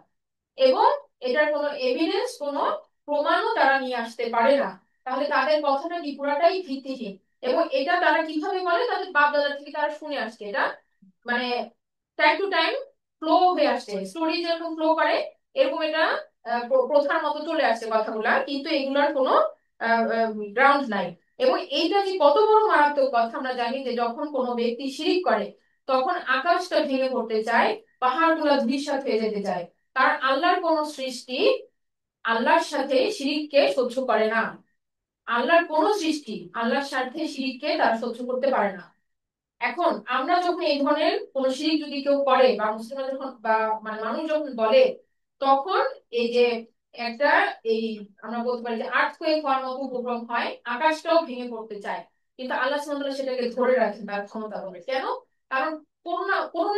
এবং এটার কোনো এভিডেন্স, কোনো প্রমাণও তারা নিয়ে আসতে পারে না। তাহলে তাদের কথাটা কি পুরাটাই ভিত্তিহীন। এবং এটা তারা কিভাবে বলে, তাদের বাপ দাদা থেকে তারা শুনে আসছে, এটা মানে টাইম টু টাইম ফ্লো হয়ে আসছে, স্টোরি যেরকম ফ্লো করে এরকম এটা প্রথার মতো চলে আসছে কথাগুলা, কিন্তু এগুলার কোনো গ্রাউন্ড নাই। এবং এইটা যে কত বড় মারাত্মক কথা আমরা জানি যে যখন কোনো ব্যক্তি শিরিক করে তখন আকাশটা ভেঙে পড়তে চায়, পাহাড়গুলা ধূলিসাৎ হয়ে যেতে চায়। কারণ আল্লাহর কোন সৃষ্টি আল্লাহর সাথে শিরিককে সহ্য করে না। আল্লাহর কোন সৃষ্টি আল্লাহর সাথে শিরিককে তারা সহ্য করতে পারে না। এখন আমরা যখন এই ধরনের কোন শিরিক যদি কেউ করে বা মুসলিমরা যখন বা মানে মানুষ যখন বলে, তখন এই যে একটা এই আমরা বলতে পারি যে আর্থকোয়েক হওয়ার মতো উপক্রম হয়, আকাশটাও ভেঙে পড়তে চায়। কিন্তু আল্লাহ সুবহানাহু ওয়া তাআলা সেটাকে ধরে রাখেন তার ক্ষমতা বলে। কেন? কারণ কোনো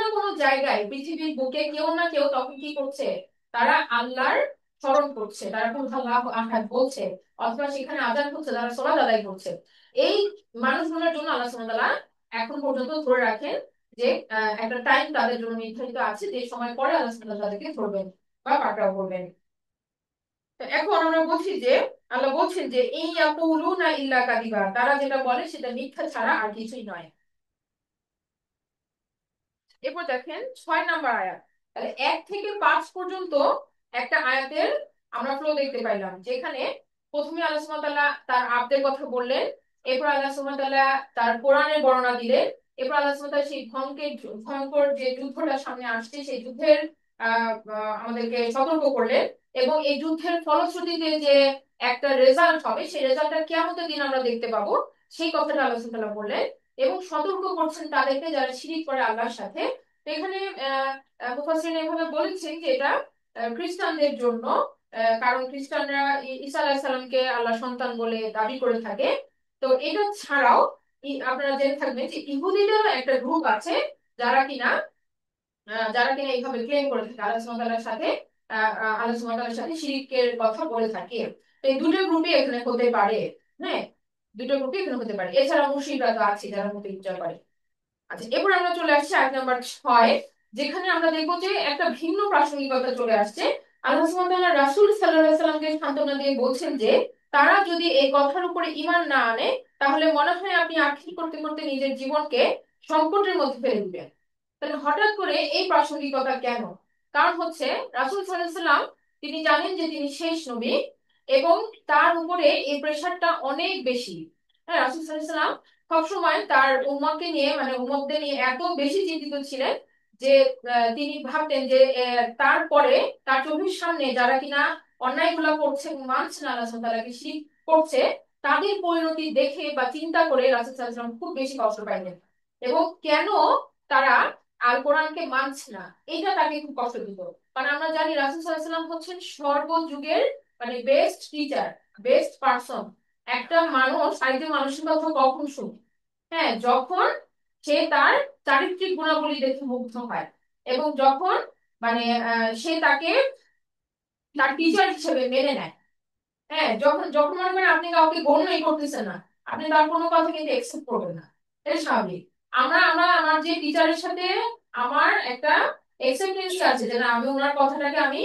না কোনো জায়গায় পৃথিবীর বুকে কেউ না কেউ তখন কি করছে, তারা আল্লাহর স্মরণ করছে, তারা কুল আল্লাহু আহাদ বলছে, অথবা সেখানে আযান হচ্ছে, তারা সালাত আদায় করছে। এই মানুষগুলোর জন্য আল্লাহ সুবহানাহু ওয়া তাআলা এখন পর্যন্ত ধরে রাখেন যে একটা টাইম তাদের জন্য নির্ধারিত আছে, যে সময় পরে আল্লাহ সুবহানাহু ওয়া তাআলা তাদেরকে ধরবেন বা পাকড়াও করবেন। তো এখন আমরা বলছি যে আল্লাহ বলছেন যে এই ইয়াকুলুনা ইল্লা কাযিবা, তারা যেটা বলে সেটা মিথ্যা ছাড়া আর কিছুই নয়। এরপর দেখেন 6 নাম্বার আয়াত। তাহলে 1 থেকে 5 পর্যন্ত একটা আয়াতের আমরা ফ্লো দেখতে পাইলাম, যেখানে প্রথমে আল্লাহ সুবহানাহু ওয়া তাআলা তার আব্দের কথা বললেন, এরপর আল্লাহ সুবহানাহু ওয়া তাআলা তার কোরআনের বর্ণনা দিলেন, এরপর আল্লাহ সুবহানাহু ওয়া তাআলা সেই ভয়ঙ্কর যে যুদ্ধটা সামনে আসছে সেই যুদ্ধের আমাদেরকে সতর্ক করলেন, এবং এই যুদ্ধের ফলশ্রুতিতে যে একটা রেজাল্ট হবে সেই রেজাল্টটা কিয়ামতের দিন আমরা দেখতে পাবো, সেই কথাটা আল্লাহ সুবহানাহু ওয়া তাআলা বললেন। এবং সতর্ক করছেন তাদেরকে যারা শিরিক করে আল্লাহর সাথে। তো এখানে মুফাসসিরিন এভাবে বলেছেন যে এটা খ্রিস্টানদের জন্য, কারণ খ্রিস্টানরা ঈসা আলাইহিস সালামকে আল্লাহ সন্তান বলে দাবি করে থাকে। তো এটা ছাড়াও আপনারা জেনে থাকবেন যে ইহুদিদেরও একটা গ্রুপ আছে যারা কিনা এইভাবে ক্লেম করে থাকে আল্লাহ সুবহানাহু ওয়া তাআলার সাথে, আল্লাহ সুবহানাহু ওয়া তাআলার সাথে শিরকের কথা বলে থাকে। তো এই দুটো গ্রুপই এখানে হতে পারে। হ্যাঁ, দুটো গ্রুপই এখানে হতে পারে, এছাড়া মুশরিকরা তো আছে যারা মূর্তি পূজা করে। আচ্ছা, এরপর আমরা চলে আসছি আয়াত নাম্বার 6, যেখানে আমরা দেখবো যে একটা ভিন্ন প্রাসঙ্গিকতা চলে আসছে। আল্লাহ সুবহানাহু ওয়া তাআলা রাসূল সাল্লাল্লাহু আলাইহি সাল্লামকে সান্ত্বনা দিয়ে বলছেন যে তারা যদি এই কথার উপরে ঈমান না আনে, তাহলে মনে হয় আপনি আখির করতে করতে নিজের জীবনকে সংকটের মধ্যে ফেলে দিবেন। তাহলে হঠাৎ করে এই প্রাসঙ্গিকতা কেন? কারণ হচ্ছে রাসূল সাল্লাল্লাহু আলাইহি সাল্লাম তিনি জানেন যে তিনি শেষ নবী, এবং তার উপরে এই প্রেশারটা অনেক বেশি। হ্যাঁ, রাসূল সাল্লাল্লাহু আলাইহি সাল্লাম সবসময় তার উম্মতকে নিয়ে, মানে উম্মতদের নিয়ে এত বেশি চিন্তিত ছিলেন যে তিনি ভাবতেন যে তারপরে তার চোখের সামনে যারা কিনা অন্যায়গুলো করছে এবং মানছে না, আল্লাহ সুবহানাহু ওয়া তাআলাকে শিরক করছে, তাদের পরিণতি দেখে বা চিন্তা করে রাসূল সাল্লাল্লাহু আলাইহি সাল্লাম খুব বেশি কষ্ট পাইলেন। এবং কেন তারা আল কোরআনকে মানছে না, এটা তাকে খুব কষ্ট দিত। কারণ আমরা জানি রাসূল সাল্লাল্লাহু আলাইহি সাল্লাম হচ্ছেন সর্বযুগের মানে বেস্ট টিচার, বেস্ট পারসন। একটা মানুষ আরেকজন মানুষের কথা কখন শুনে? হ্যাঁ, যখন সে তার চারিত্রিক গুণাবলী দেখে মুগ্ধ হয়, এবং যখন মানে সে তাকে তার টিচার হিসেবে মেনে নেয়। হ্যাঁ, যখন যখন মনে করেন আপনি কাউকে গণ্যই করতেছেন না, আপনি তার কোনো কথা কিন্তু একসেপ্ট করবেন না, এটা স্বাভাবিক। আমরা আমরা আমার যে টিচারের সাথে আমার একটা একসেপ্টেন্স আছে, যে না আমি ওনার কথাটাকে আমি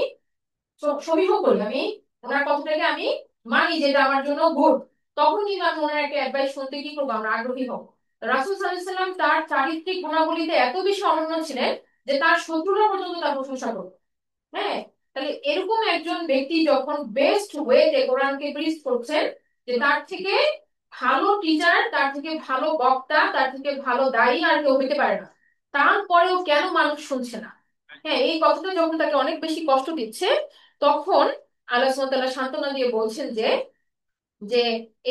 সহিহ করি, আমি ওনার কথাটাকে আমি মানি, যেটা আমার জন্য গুড, তখন কিন্তু আমি ওনার একটা অ্যাডভাইস শুনতে কি করবো, আমরা আগ্রহী হব। রাসূল সাল্লাল্লাহু আলাইহি ওয়াসাল্লাম তার চারিত্রিক গুণাবলীতে এত বেশি অনন্য ছিলেন যে তার শত্রুরা পর্যন্ত তার প্রশংসা করত। হ্যাঁ, তাহলে এরকম একজন ব্যক্তি যখন বেস্ট ওয়েতে কোরআনকে প্রিচ করছেন, যে তার থেকে ভালো টিচার, তার থেকে ভালো বক্তা, তার থেকে ভালো দায়ী আর কেউ হইতে পারে না, তারপরেও কেন মানুষ শুনছে না? হ্যাঁ, এই কথাটা যখন তাকে অনেক বেশি কষ্ট দিচ্ছে, তখন আল্লাহ সুবহানাহু ওয়া তাআলা সান্ত্বনা দিয়ে বলছেন যে যে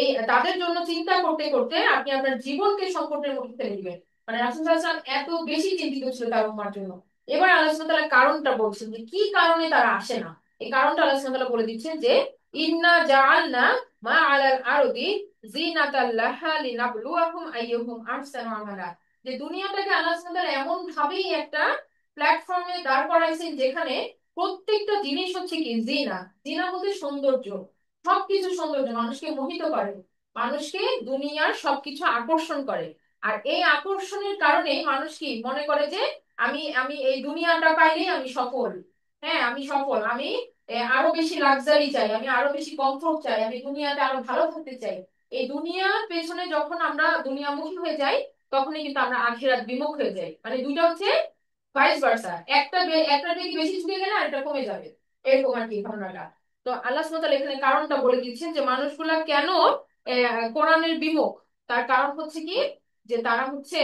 এই তাদের জন্য চিন্তা করতে করতে আপনি আপনার জীবনকে সংকটের মধ্যে ফেলে দিবেন। মানে রাসূল সাল্লাল্লাহু আলাইহি ওয়াসাল্লাম এত বেশি চিন্তিত ছিল তার উম্মার জন্য। এবার আল্লাহ সুবহানাহু ওয়া তাআলা কারণটা বলছেন যে কি কারণে তারা আসে না। এই কারণটা আল্লাহ সুবহানাহু ওয়া তাআলা বলে দিচ্ছেন যে ইন্না জাআলনা মা আলাল আরদি জিনাতাল লাহা লিনাবলুয়াহুম আইয়ুহুম আহসানু আমালা। যে দুনিয়াটাকে আল্লাহ সুবহানাহু ওয়া তাআলা এমন ভাবেই একটা প্ল্যাটফর্মে দাঁড় করাইছেন যেখানে প্রত্যেকটা জিনিস হচ্ছে কি জিনা। জিনা বলতে সৌন্দর্য, সবকিছু সৌন্দর্য মানুষকে মোহিত করে, মানুষকে দুনিয়ার সবকিছু আকর্ষণ করে। আর এই আকর্ষণের কারণে মানুষ কি মনে করে যে আমি আমি এই দুনিয়াটা পাইলেই আমি সফল। হ্যাঁ, আমি সফল, আমি আরো বেশি লাক্সারি চাই, আমি আরো বেশি কমফোর্ট চাই, আমি দুনিয়াতে আরো ভালো থাকতে চাই। এই দুনিয়ার পেছনে যখন আমরা দুনিয়ামুখী হয়ে যাই, তখনই কিন্তু আমরা আখিরাত বিমুখ হয়ে যাই। মানে দুইটা হচ্ছে ভাইস ভার্সা, একটা দিকে বেশি ঝুঁকে গেলে আরেকটা কমে যাবে, এরকম আর কি ঘটনাটা। তো আল্লাহ সুবহানাহু ওয়া তাআলা এখানে কারণটা বলে দিচ্ছেন যে মানুষগুলা কেন কোরআনের বিমুখ। তার কারণ হচ্ছে কি, যে তারা হচ্ছে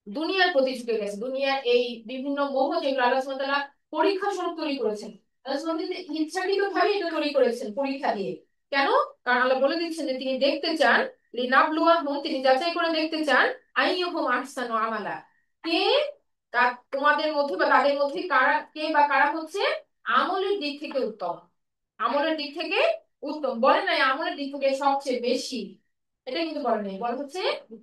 দুনিয়ার প্রতি ঝুঁকে গেছে, দুনিয়ার এই বিভিন্ন মোহ যেগুলো আল্লাহ সুবহানাহু ওয়া তাআলা পরীক্ষা স্বরূপ তৈরি করেছেন। আল্লাহ সুবহানাহু ওয়া তাআলা ইচ্ছাকৃত ভাবে এটা তৈরি করেছেন পরীক্ষা দিয়ে। কেন? কারণ আল্লাহ বলে দিচ্ছেন যে তিনি দেখতে চান, লিনাবলুয়াহুম, তিনি যাচাই করে দেখতে চান, আইয়ুহুম আহসানু আমালা, কে তোমাদের মধ্যে বা তাদের মধ্যে কারা, কে বা কারা হচ্ছে আমলের দিক থেকে উত্তম। আমলের দিক থেকে উত্তম বলে নাই আমলের দিক থেকে সবচেয়ে বেশি, এটা কিন্তু বলে নাই, বলে হচ্ছে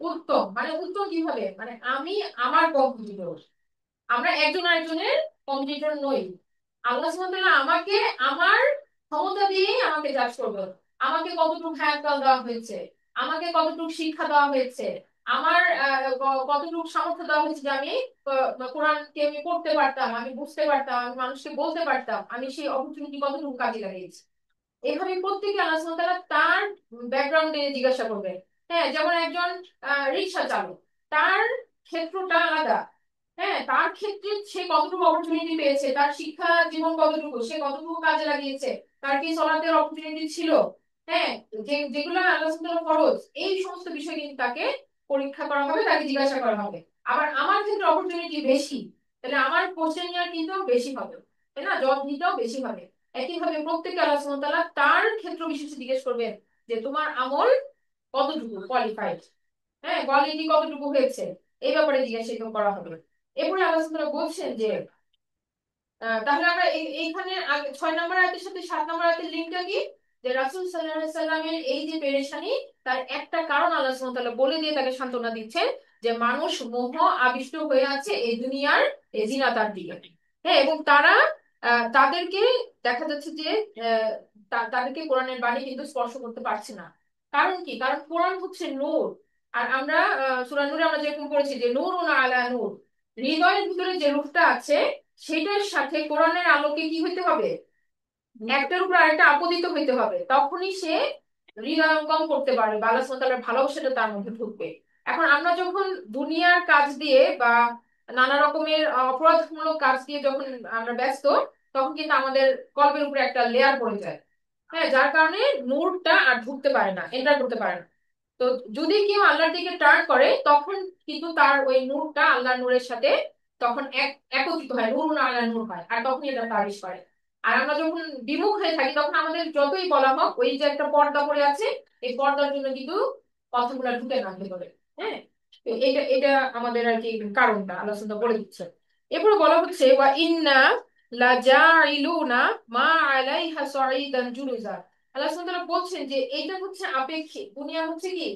উত্তম। মানে উত্তম কিভাবে, মানে আমি আমার কম্পিটিটর, আমরা একজন আরেকজনের কম্পিটিটর নই। আল্লাহ সুবহানাহু ওয়া তাআলা আমাকে আমার ক্ষমতা দিয়েই আমাকে জাজ করবেন। আমাকে কতটুকু হায়াত দেওয়া হয়েছে, আমাকে কতটুকু শিক্ষা দেওয়া হয়েছে, আমার কতটুকু সামর্থ্য দেওয়া হয়েছে যে আমি কোরআনকে আমি পড়তে পারতাম, আমি বুঝতে পারতাম, আমি মানুষকে বলতে পারতাম, আমি সেই অপরচুনিটি কতটুকু কাজে লাগিয়েছি। এভাবে প্রত্যেকে আল্লাহ সুবহানাহু ওয়া তাআলা তার ব্যাকগ্রাউন্ডে জিজ্ঞাসা করবে। হ্যাঁ, যেমন একজন রিকশা চালক, তার ক্ষেত্রটা আলাদা। হ্যাঁ, তার ক্ষেত্রে সে কতটুকু অপরচুনিটি পেয়েছে, তার শিক্ষা জীবন কতটুকু, সে কতটুকু কাজে লাগিয়েছে, তার কি সলাতের অপরচুনিটি ছিল। হ্যাঁ, যেগুলো আল্লাহ সুবহানাহু ওয়া তাআলা ফরজ, এই সমস্ত বিষয় কিন্তু তাকে পরীক্ষা করা হবে, তাকে জিজ্ঞাসা করা হবে। আবার আমার ক্ষেত্রে অপরচুনিটি বেশি, তাহলে আমার কোশ্চেন কিন্তু বেশি হবে, তাই না, জব দিতেও বেশি হবে। একইভাবে প্রত্যেকে আল্লাহ সুবহানাহু ওয়া তাআলা তার ক্ষেত্র বিশেষে জিজ্ঞেস করবেন যে তোমার আমল কতটুকু কোয়ালিফাইড, হ্যাঁ, কোয়ালিটি কতটুকু হয়েছে, এই ব্যাপারে জিজ্ঞাসা করা হবে। এরপরে আল্লাহ সুবহানাহু ওয়া তাআলা বলছেন যে তাহলে আমরা এইখানে 6 নম্বর আয়াতের সাথে 7 নম্বর আয়াতের লিঙ্কটা কি, যে রাসূল সাল্লাল্লাহু আলাইহি সাল্লামের এই যে পেরেশানি, তার একটা কারণ আল্লাহ সুবহানাহু ওয়া তাআলা বলে দিয়ে তাকে সান্ত্বনা দিচ্ছেন যে মানুষ মোহ আবিষ্ট হয়ে আছে এই দুনিয়ার এই জিনাতার দিকে। হ্যাঁ, এবং তারা তাদেরকে দেখা যাচ্ছে যে আহ, তাদেরকে কোরআনের বাণী কিন্তু স্পর্শ করতে পারছে না। কারণ কি? কারণ কোরআন হচ্ছে নূর। আর আমরা সূরা নূরে আমরা যেরকম পড়েছি যে নূরুন আলা নূর, হৃদয়ের ভিতরে যে রূহটা আছে সেটার সাথে কোরআনের আলোকে কি হইতে হবে, একটার উপর আরেকটা আপতিত হইতে হবে, তখনই সে হৃদয়ঙ্গম করতে পারবে বা আল্লাহ সুবহানাহু ওয়া তাআলার ভালোবাসাটা তার মধ্যে ঢুকবে। এখন আমরা যখন দুনিয়ার কাজ দিয়ে বা নানা রকমের অপরাধমূলক কাজ দিয়ে যখন আমরা ব্যস্ত, তখন কিন্তু আমাদের কলবের উপরে একটা লেয়ার পড়ে যায়। হ্যাঁ, যার কারণে নূরটা আর ঢুকতে পারে না, এন্টার করতে পারে না। তো যদি কেউ আল্লাহর দিকে টার্ন করে, তখন কিন্তু তার ওই নূরটা আল্লাহর নূরের সাথে তখন একত্রিত হয়, নূর আল্লাহ নূর হয়, আর তখন এটা তাবিশ করে। আর আমরা যখন বিমুখ হয়ে থাকি, তখন আমাদের যতই বলা হোক ওই যে একটা পর্দা পড়ে আছে, এই পর্দার জন্য কিন্তু কথাগুলো ঢুকে না ভেতরে। হ্যাঁ, তো এটা এটা আমাদের আর কি কারণটা আলোচনা বলে দিচ্ছে। এরপরে বলা হচ্ছে ওয়া ইন্না লাজাইলুনা মা আলাইহা সাঈদান জুরুজা। আল্লাহ সুবহানাহু ওয়া তাআলা বলছেন যে এটা হচ্ছে আপেক্ষিক, দুনিয়া হচ্ছে কি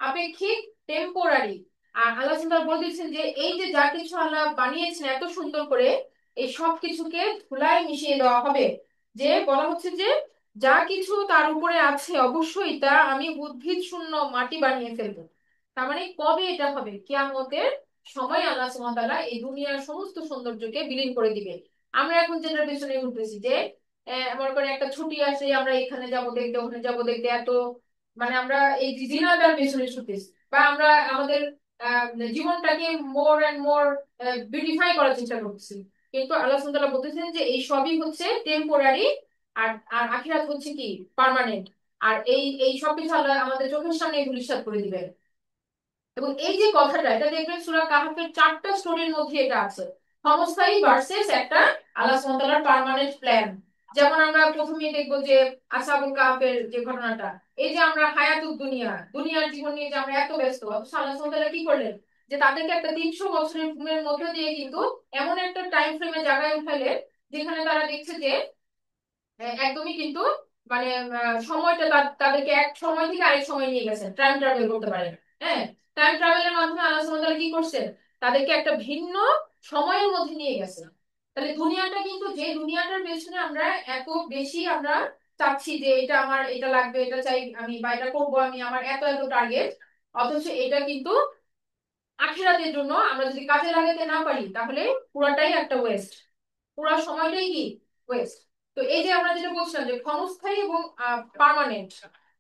আপেক্ষিক, টেম্পোরারি। আর আল্লাহ সুবহানাহু ওয়া তাআলা বলে দিচ্ছেন যে এই যে যা কিছু আল্লাহ বানিয়েছেন এত সুন্দর করে, এই সব কিছুকে ধুলায় মিশিয়ে দেওয়া হবে। যে বলা হচ্ছে যে যা কিছু তার উপরে আছে অবশ্যই তা আমি উদ্ভিদ শূন্য মাটি বানিয়ে ফেলবো। তার মানে কবে এটা হবে? কিয়ামতের সময় আল্লাহ সুবহানাহু ওয়া তাআলা এই দুনিয়ার সমস্ত সৌন্দর্যকে বিলীন করে দিবে। আমরা এখন যেটার পেছনে ঘুরতেছি যে মনে করেন একটা ছুটি আসে, আমরা এখানে যাব দেখতে, ওখানে যাব দেখতে, এত মানে আমরা এই জিনাটার পেছনে ছুটতেছি, বা আমরা আমাদের জীবনটাকে মোর এন্ড মোর বিউটিফাই করার চেষ্টা করছি। কিন্তু আল্লাহ সুবহানাহু ওয়া তাআলা বলতেছেন যে এই সবই হচ্ছে টেম্পোরারি, আর আর আখিরাত হচ্ছে কি পার্মানেন্ট। আর এই এই সবকিছু আল্লাহ আমাদের চোখের সামনে ধূলিসাৎ করে দিবেন। এবং এই যে কথাটা, এটা দেখবেন সূরা কাহাফের 4টা স্টোরির মধ্যে এটা আছে, ক্ষণস্থায়ী ভার্সেস একটা আল্লাহ সুবহানাহু ওয়া তাআলার পার্মানেন্ট প্ল্যান। যেমন আমরা প্রথমেই দেখবো যে আসহাবুল কাহাফের যে ঘটনাটা, এই যে আমরা হায়াতুদ দুনিয়া, দুনিয়ার জীবন নিয়ে যে আমরা এত ব্যস্ত, অথচ আল্লাহ সুবহানাহু ওয়া তাআলা কি করলেন, যে তাদেরকে একটা 300 বছরের ঘুমের মধ্যে দিয়ে কিন্তু এমন একটা টাইম ফ্রেমে জায়গায় উঠাইলেন, যেখানে তারা দেখছে যে একদমই কিন্তু মানে সময়টা তাদেরকে এক সময় থেকে আরেক সময় নিয়ে গেছেন, টাইম ট্রাভেল করতে পারেন। হ্যাঁ, টাইম ট্রাভেলের মাধ্যমে আল্লাহ সুবহানাহু ওয়া তাআলা কি করছেন, তাদেরকে একটা ভিন্ন সময়ের মধ্যে নিয়ে গেছেন। তাহলে দুনিয়াটা কিন্তু, যে দুনিয়াটার পেছনে আমরা এত বেশি আমরা চাচ্ছি যে এটা আমার, এটা লাগবে, এটা চাই আমি, বা এটা করবো আমি, আমার এত এত টার্গেট, অথচ এটা কিন্তু আখিরাতের জন্য আমরা যদি কাজে লাগাতে না পারি তাহলে পুরাটাই একটা ওয়েস্ট, পুরো সময়টাই কি ওয়েস্ট। তো এই যে আমরা যেটা বলছিলাম যে ক্ষণস্থায়ী এবং পার্মানেন্ট,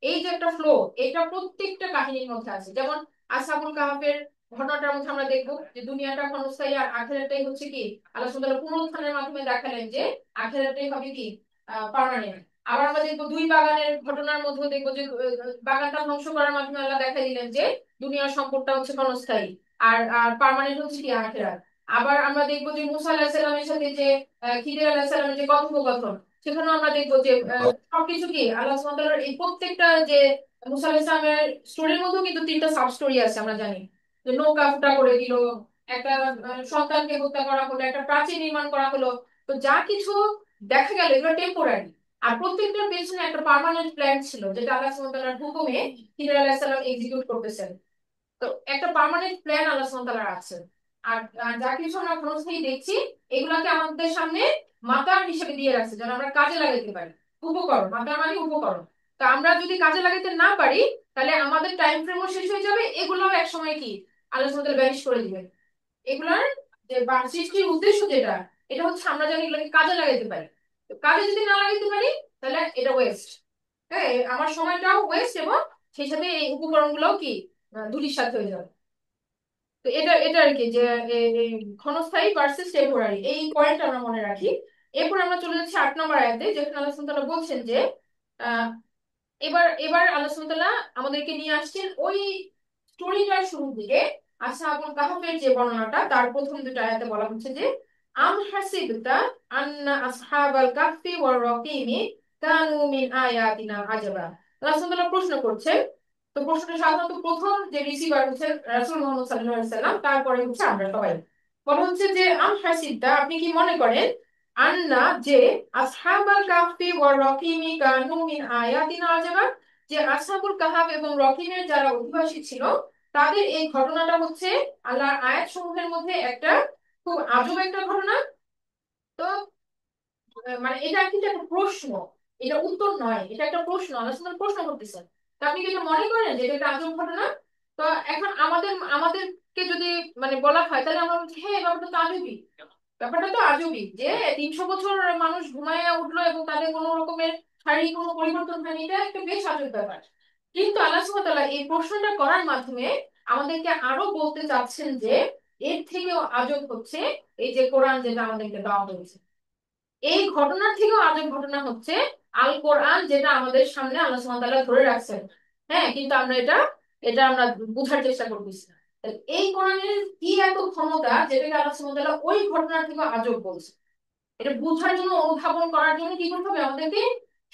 এই যে একটা ফ্লো, এটা প্রত্যেকটা কাহিনীর মধ্যে আছে। যেমন আসহাবুল কাহাফের ঘটনাটার মধ্যে আমরা দেখবো যে দুনিয়াটা ক্ষণস্থায়ী, আর আখিরাতটাই হচ্ছে কি আল্লাহ সুবহানাহু ওয়া তাআলা পুনরুত্থানের মাধ্যমে দেখালেন যে আখিরাতটাই হবে কি পার্মানেন্ট। আবার আমরা দেখবো দুই বাগানের ঘটনার মধ্যে দেখবো যে বাগানটা ধ্বংস করার মাধ্যমে আল্লাহ দেখা দিলেন যে দুনিয়ার সম্পদটা হচ্ছে ক্ষণস্থায়ী, আর আর পার্মানেন্ট হচ্ছে কি আখিরাত। আবার আমরা দেখবো যে মুসা আলাহিস সালামের সাথে যে খিদির আলাহিস সালামের যে কথোপকথন, সেখানেও আমরা দেখবো যে সবকিছু কি আল্লাহ সুবহানাহু ওয়া তাআলার এই প্রত্যেকটা যে মুসা আলাহিস সালামের স্টোরির মধ্যেও কিন্তু 3টা সাব স্টোরি আছে আমরা জানি, যে নৌকা ফুটা করে দিল, একটা সন্তানকে হত্যা করা হলো, একটা প্রাচীর নির্মাণ করা হলো। তো যা কিছু দেখা গেল এগুলো টেম্পোরারি, আর প্রত্যেকটার পেছনে একটা পার্মানেন্ট প্ল্যান ছিল, যেটা আল্লাহ সুবহানাহু ওয়া তাআলার হুকুমে খিদির আলাহিস সালাম এক্সিকিউট করতেছেন। তো একটা পার্মানেন্ট প্ল্যান আল্লাহ সুবহানাহু ওয়া তাআলার আছে। আর আর যা কিছু আমরা ক্ষণস্থায়ী দেখছি, এগুলাকে আমাদের সামনে মাতার হিসেবে দিয়ে রাখছে যেন আমরা কাজে লাগাতে পারি। উপকরণ, মাতার মানে উপকরণ। তো আমরা যদি কাজে লাগাতে না পারি, তাহলে আমাদের টাইম ফ্রেমও শেষ হয়ে যাবে, এগুলোও এক সময় কি আল্লাহ সুবহানাহু ওয়া তাআলা ভ্যানিশ করে দিবেন। এগুলার যে সৃষ্টির উদ্দেশ্য যেটা, এটা হচ্ছে আমরা যেন এগুলোকে কাজে লাগাতে পারি। তো কাজে যদি না লাগাতে পারি তাহলে এটা ওয়েস্ট। হ্যাঁ, আমার সময়টাও ওয়েস্ট, এবং সেই সাথে এই উপকরণগুলোও কি ধূলিসাৎ হয়ে যাবে। তো এটা এটা আর কি যে এই ক্ষণস্থায়ী ভার্সেস টেম্পোরারি, এই পয়েন্ট আমরা মনে রাখি। এরপর আমরা চলে যাচ্ছি 8 নম্বর আয়াতে, যেখানে আল্লাহ সুবহানাহু ওয়া তাআলা বলছেন যে আহ, এবার এবার আল্লাহ সুবহানাহু ওয়া তাআলা আমাদেরকে নিয়ে আসছেন ওই স্টোরিটার শুরুর দিকে। আসহাবুল কাহফের যে বর্ণনাটা, তার প্রথম 2টা আয়াতে বলা হচ্ছে যে আম হাসিবতা আন্না আসহাবাল কাহফি ওয়ার রাকিমি কানু মিন আয়াতিনা আজাবা। আল্লাহ সুবহানাহু ওয়া তাআলা প্রশ্ন করছেন। তো প্রশ্নটা সাধারণত প্রথম যে রিসিভার হচ্ছে রাসূল মুহাম্মদ সাল্লাল্লাহু আলাইহি সাল্লাম, তারপরে হচ্ছে আমরা সবাই। বলা হচ্ছে যে আম হাসিবতা, আপনি কি মনে করেন, আন্না যে আসহাবাল কাহফি ওয়ার রাকিমি কানু মিন আয়াতিনা আজাবা, যে আসহাবুল কাহাফ এবং রকিমের যারা অধিবাসী ছিল, তাদের এই ঘটনাটা হচ্ছে আল্লাহর আয়াত সমূহের মধ্যে একটা খুব আজব একটা ঘটনা। তো মানে এটা কিন্তু একটা প্রশ্ন, এটা উত্তর নয়, এটা একটা প্রশ্ন, আল্লাহ সুবহানাহু ওয়া তাআলা প্রশ্ন করতেছেন। তো আপনি কি এটা মনে করেন যে এটা একটা আজব ঘটনা? তো এখন আমাদেরকে যদি মানে বলা হয়, তাহলে আমরা বলছি হ্যাঁ, ব্যাপারটা তো আজবই। ব্যাপারটা তো আজবই যে 300 বছর মানুষ ঘুমাইয়া উঠলো এবং তাদের কোনো রকমের শারীরিক কোনো পরিবর্তন হয়নি, এটা একটা বেশ আজব ব্যাপার। কিন্তু আল্লাহ সুবহানাহু ওয়া তাআলা এই প্রশ্নটা করার মাধ্যমে আমাদেরকে আরো বলতে চাচ্ছেন যে এর থেকেও আজব হচ্ছে এই যে কোরআন যেটা আমাদেরকে দেওয়া হয়েছে। এই ঘটনার থেকেও আজব ঘটনা হচ্ছে আল কোরআন, যেটা আমাদের সামনে আল্লাহ সুবহানাহু ওয়া তাআলা ধরে রাখছেন। হ্যাঁ, কিন্তু আমরা এটা এটা আমরা বোঝার চেষ্টা করতেছি না। তাহলে এই কোরআনের কি এত ক্ষমতা, যেটাকে আল্লাহ সুবহানাহু ওয়া তাআলা ওই ঘটনার থেকেও আজব বলছে। এটা বোঝার জন্য, অনুধাবন করার জন্য কি করতে হবে, আমাদেরকে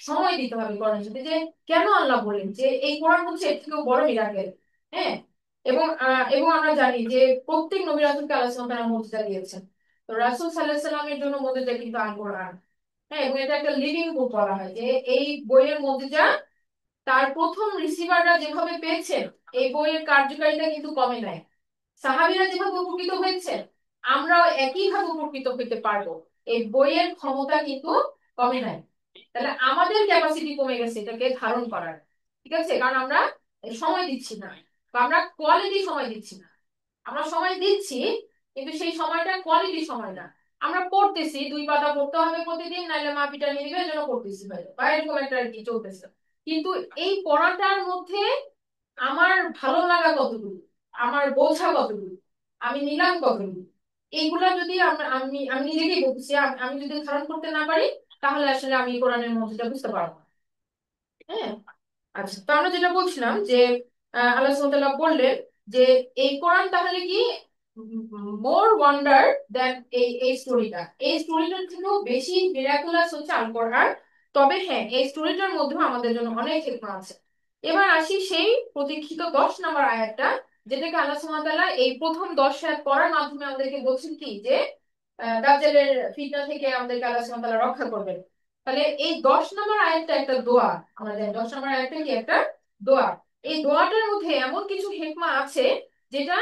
সময় দিতে হবে কোরআনের সাথে, যে কেন আল্লাহ বলেন যে এই কোরআন হচ্ছে এর থেকেও বড় মিরাকেল। হ্যাঁ, এবং আমরা জানি যে প্রত্যেক নবী রাসূলকে আল্লাহ সুবহানাহু ওয়া তাআলা মুজিজা দিয়েছেন। তো রাসূল সাল্লাল্লাহু আলাইহি সাল্লামের জন্য মুজিজা কিন্তু আল কোরআন। হ্যাঁ, এবং এটা একটা লিভিং বুক বলা হয়, যে এই বইয়ের মুজিজা তার প্রথম রিসিভাররা যেভাবে পেয়েছেন, এই বইয়ের কার্যকারিতা কিন্তু কমে নাই। সাহাবীরা যেভাবে উপকৃত হয়েছে, আমরাও একইভাবে উপকৃত হইতে পারবো। এই বইয়ের ক্ষমতা কিন্তু কমে নাই। তাহলে আমাদের ক্যাপাসিটি কমে গেছে এটাকে ধারণ করার। ঠিক আছে, কারণ আমরা সময় দিচ্ছি না, বা আমরা কোয়ালিটি সময় দিচ্ছি না। আমরা সময় দিচ্ছি, কিন্তু সেই সময়টা কোয়ালিটি সময় না। আমরা পড়তেছি, 2 পাতা পড়তে হবে প্রতিদিন, নাইলে মা পিটা নিয়ে দিবে, এজন্য পড়তেছি ভাই, বা এরকম একটা আর কি চলতেছে। কিন্তু এই পড়াটার মধ্যে আমার ভালো লাগা কতটুকু, আমার বোঝা কতটুকু, আমি নিলাম কতটুকু, এইগুলা যদি আমি আমি নিজেকেই বলছি, আমি যদি ধারণ করতে না পারি, তাহলে আসলে আমি কোরআনের মধ্যে বুঝতে পারবো না। হ্যাঁ। আচ্ছা, তো আমরা যেটা বলছিলাম যে আল্লাহ সুবহানাহু ওয়া তাআলা বললেন যে এই কোরআন তাহলে কি মোর ওয়ান্ডার দ্যান এই স্টোরিটা, এই স্টোরিটার থেকেও বেশি মিরাকুলাস হচ্ছে আল কোরআন। তবে হ্যাঁ, এই স্টোরিটার মধ্যেও আমাদের জন্য অনেক হিকমা আছে। এবার আসি সেই প্রতীক্ষিত 10 নম্বর আয়াতটা, যেটাকে আল্লাহ সুবহানাহু ওয়া তাআলা এই প্রথম 10 আয়াত পড়ার মাধ্যমে আমাদেরকে বলছেন কি যে দাজ্জালের ফিতনা থেকে আমাদেরকে আল্লাহ সুবহানাহু ওয়া তাআলা রক্ষা করবেন। তাহলে এই 10 নম্বর আয়াতটা একটা দোয়া। আমাদের 10 নম্বর আয়াতটা কি একটা দোয়া। এই দোয়াটার মধ্যে এমন কিছু হিকমা আছে, যেটা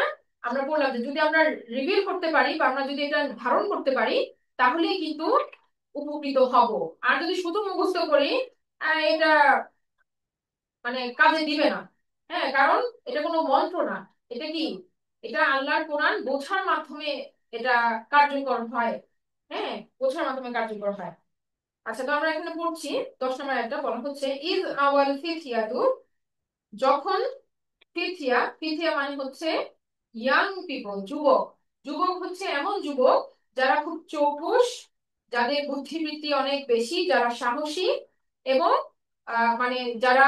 আমরা বললাম যে যদি আমরা রিভিল করতে পারি বা আমরা যদি এটা ধারণ করতে পারি, তাহলে কিন্তু উপকৃত হব। আর যদি শুধু মুখস্থ করি, এটা মানে কাজে দিবে না। হ্যাঁ, কারণ এটা কোনো মন্ত্র না। এটা কি? এটা আল্লাহর কোরআন বোঝার মাধ্যমে এটা কার্যকর হয়। হ্যাঁ, বোঝার মাধ্যমে কার্যকর হয়। আচ্ছা, তো আমরা এখানে পড়ছি 10 নম্বর একটা বলা হচ্ছে ইজ আওয়াল ফিথিয়াতু, যখন ফিথিয়া, ফিথিয়া মানে হচ্ছে ইয়াং পিপল, যুবক। যুবক হচ্ছে এমন যুবক যারা খুব চৌকুস, যাদের বুদ্ধিবৃত্তি অনেক বেশি, যারা সাহসী এবং মানে যারা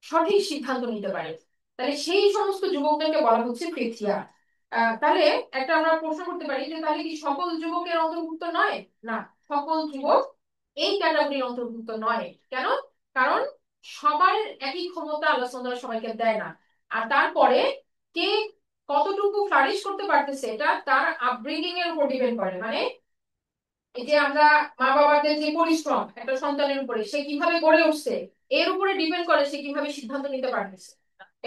সঠিক সিদ্ধান্ত নিতে পারে। তাহলে সেই সমস্ত যুবকদেরকে বলা হচ্ছে ফিথিয়া। তাহলে একটা আমরা প্রশ্ন করতে পারি যে তাহলে কি সকল যুবকের অন্তর্ভুক্ত নয়? না, সকল যুবক এই ক্যাটাগরির অন্তর্ভুক্ত নয়। কেন? কারণ সবার একই ক্ষমতা আল্লাহ সুবহানাহু ওয়া তাআলা সবাইকে দেয় না। আর তারপরে কে কতটুকু ফ্লারিশ করতে পারতেছে, এটা তার আপব্রিঙ্গিং এর উপর ডিপেন্ড করে। মানে এই যে আমরা মা বাবাদের যে পরিশ্রম একটা সন্তানের উপরে, সে কিভাবে গড়ে উঠছে, এর উপরে ডিপেন্ড করে সে কিভাবে সিদ্ধান্ত নিতে পারতেছে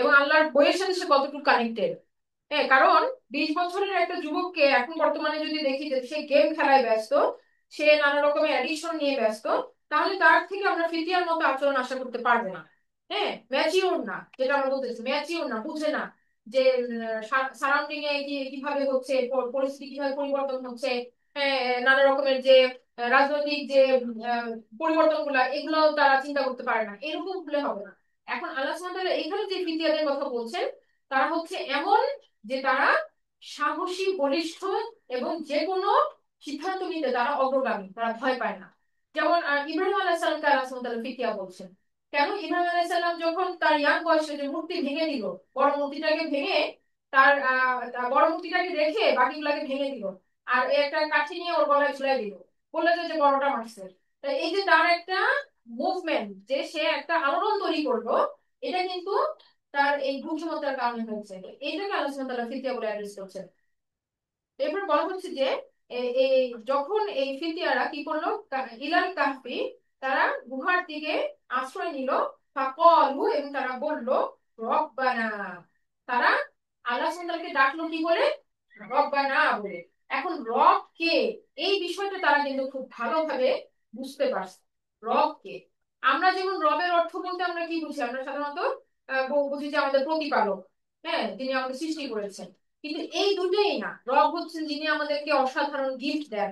এবং আল্লাহর বইয়ের সাথে সে কতটুকু কানেক্টেড। হ্যাঁ, কারণ 20 বছরের একটা যুবককে এখন বর্তমানে যদি দেখি যে সে গেম খেলায় ব্যস্ত, সে নানা রকমের অ্যাডিকশন নিয়ে ব্যস্ত, তাহলে তার থেকে আমরা ফিতিয়ার মতো আচরণ আশা করতে পারবো না। হ্যাঁ, ম্যাচিওর না, যেটা আমরা বলতেছি ম্যাচিওর না, বুঝে না যে সারাউন্ডিং এ কিভাবে হচ্ছে, পরিস্থিতি কিভাবে পরিবর্তন হচ্ছে। হ্যাঁ, নানা রকমের যে রাজনৈতিক যে পরিবর্তন গুলা, এগুলো তারা চিন্তা করতে পারে না, এরকম হলে হবে না। এখন আল্লাহ সুবহানাহু ওয়া তাআলা এখানে যে ফিতিয়াদের কথা বলছেন, তারা হচ্ছে এমন যে তারা সাহসী, বলিষ্ঠ এবং যে কোনো সিদ্ধান্ত নিতে তারা অগ্রগামী, তারা ভয় পায় না। যেমন ইব্রাহিম আলাইহিস সালামকে আল্লাহ সুবহানাহু ওয়া তাআলা ফিতিয়া বলছেন। কেন? ইব্রাহিম আলাইহিস সালাম যখন তার ইয়াং বয়সে যে মূর্তি ভেঙে দিল, বড় মূর্তিটাকে ভেঙে, তার বড় মূর্তিটাকে রেখে বাকিগুলাকে ভেঙে দিল, আর একটা কাঠি নিয়ে ওর গলায় ঝুলাই দিল, বললো যে যে বড়টা মারছে। তা এই যে তার একটা মুভমেন্ট, যে সে একটা আলোড়ন তৈরি করলো, এটা কিন্তু তার এই বুদ্ধিমত্তার কারণে হচ্ছে। এইটাকে আল্লাহ সুবহানাহু ওয়া তাআলা ফিতরা বলে অ্যাড্রেস করছেন। এরপর বলা হচ্ছে যে এই যখন এই ফিতিয়ারা কি করলো, ইলাল কাহফি, তারা গুহার দিকে আশ্রয় নিল, ফাকালু, এবং তারা বলল রব্বানা, তারা আল্লাহ সুবহানাহু ওয়া তাআলাকে ডাকলো কি বলে? রব্বানা বলে। এখন রব কে, এই বিষয়টা তারা কিন্তু খুব ভালোভাবে বুঝতে পারছে। রব কে? আমরা যেমন রবের অর্থ বলতে আমরা কি বুঝি? আমরা সাধারণত বুঝি যে আমাদের প্রতিপালক। হ্যাঁ, তিনি আমাদের সৃষ্টি করেছেন। কিন্তু এই দুটোই না, রব হচ্ছেন যিনি আমাদেরকে অসাধারণ গিফট দেন।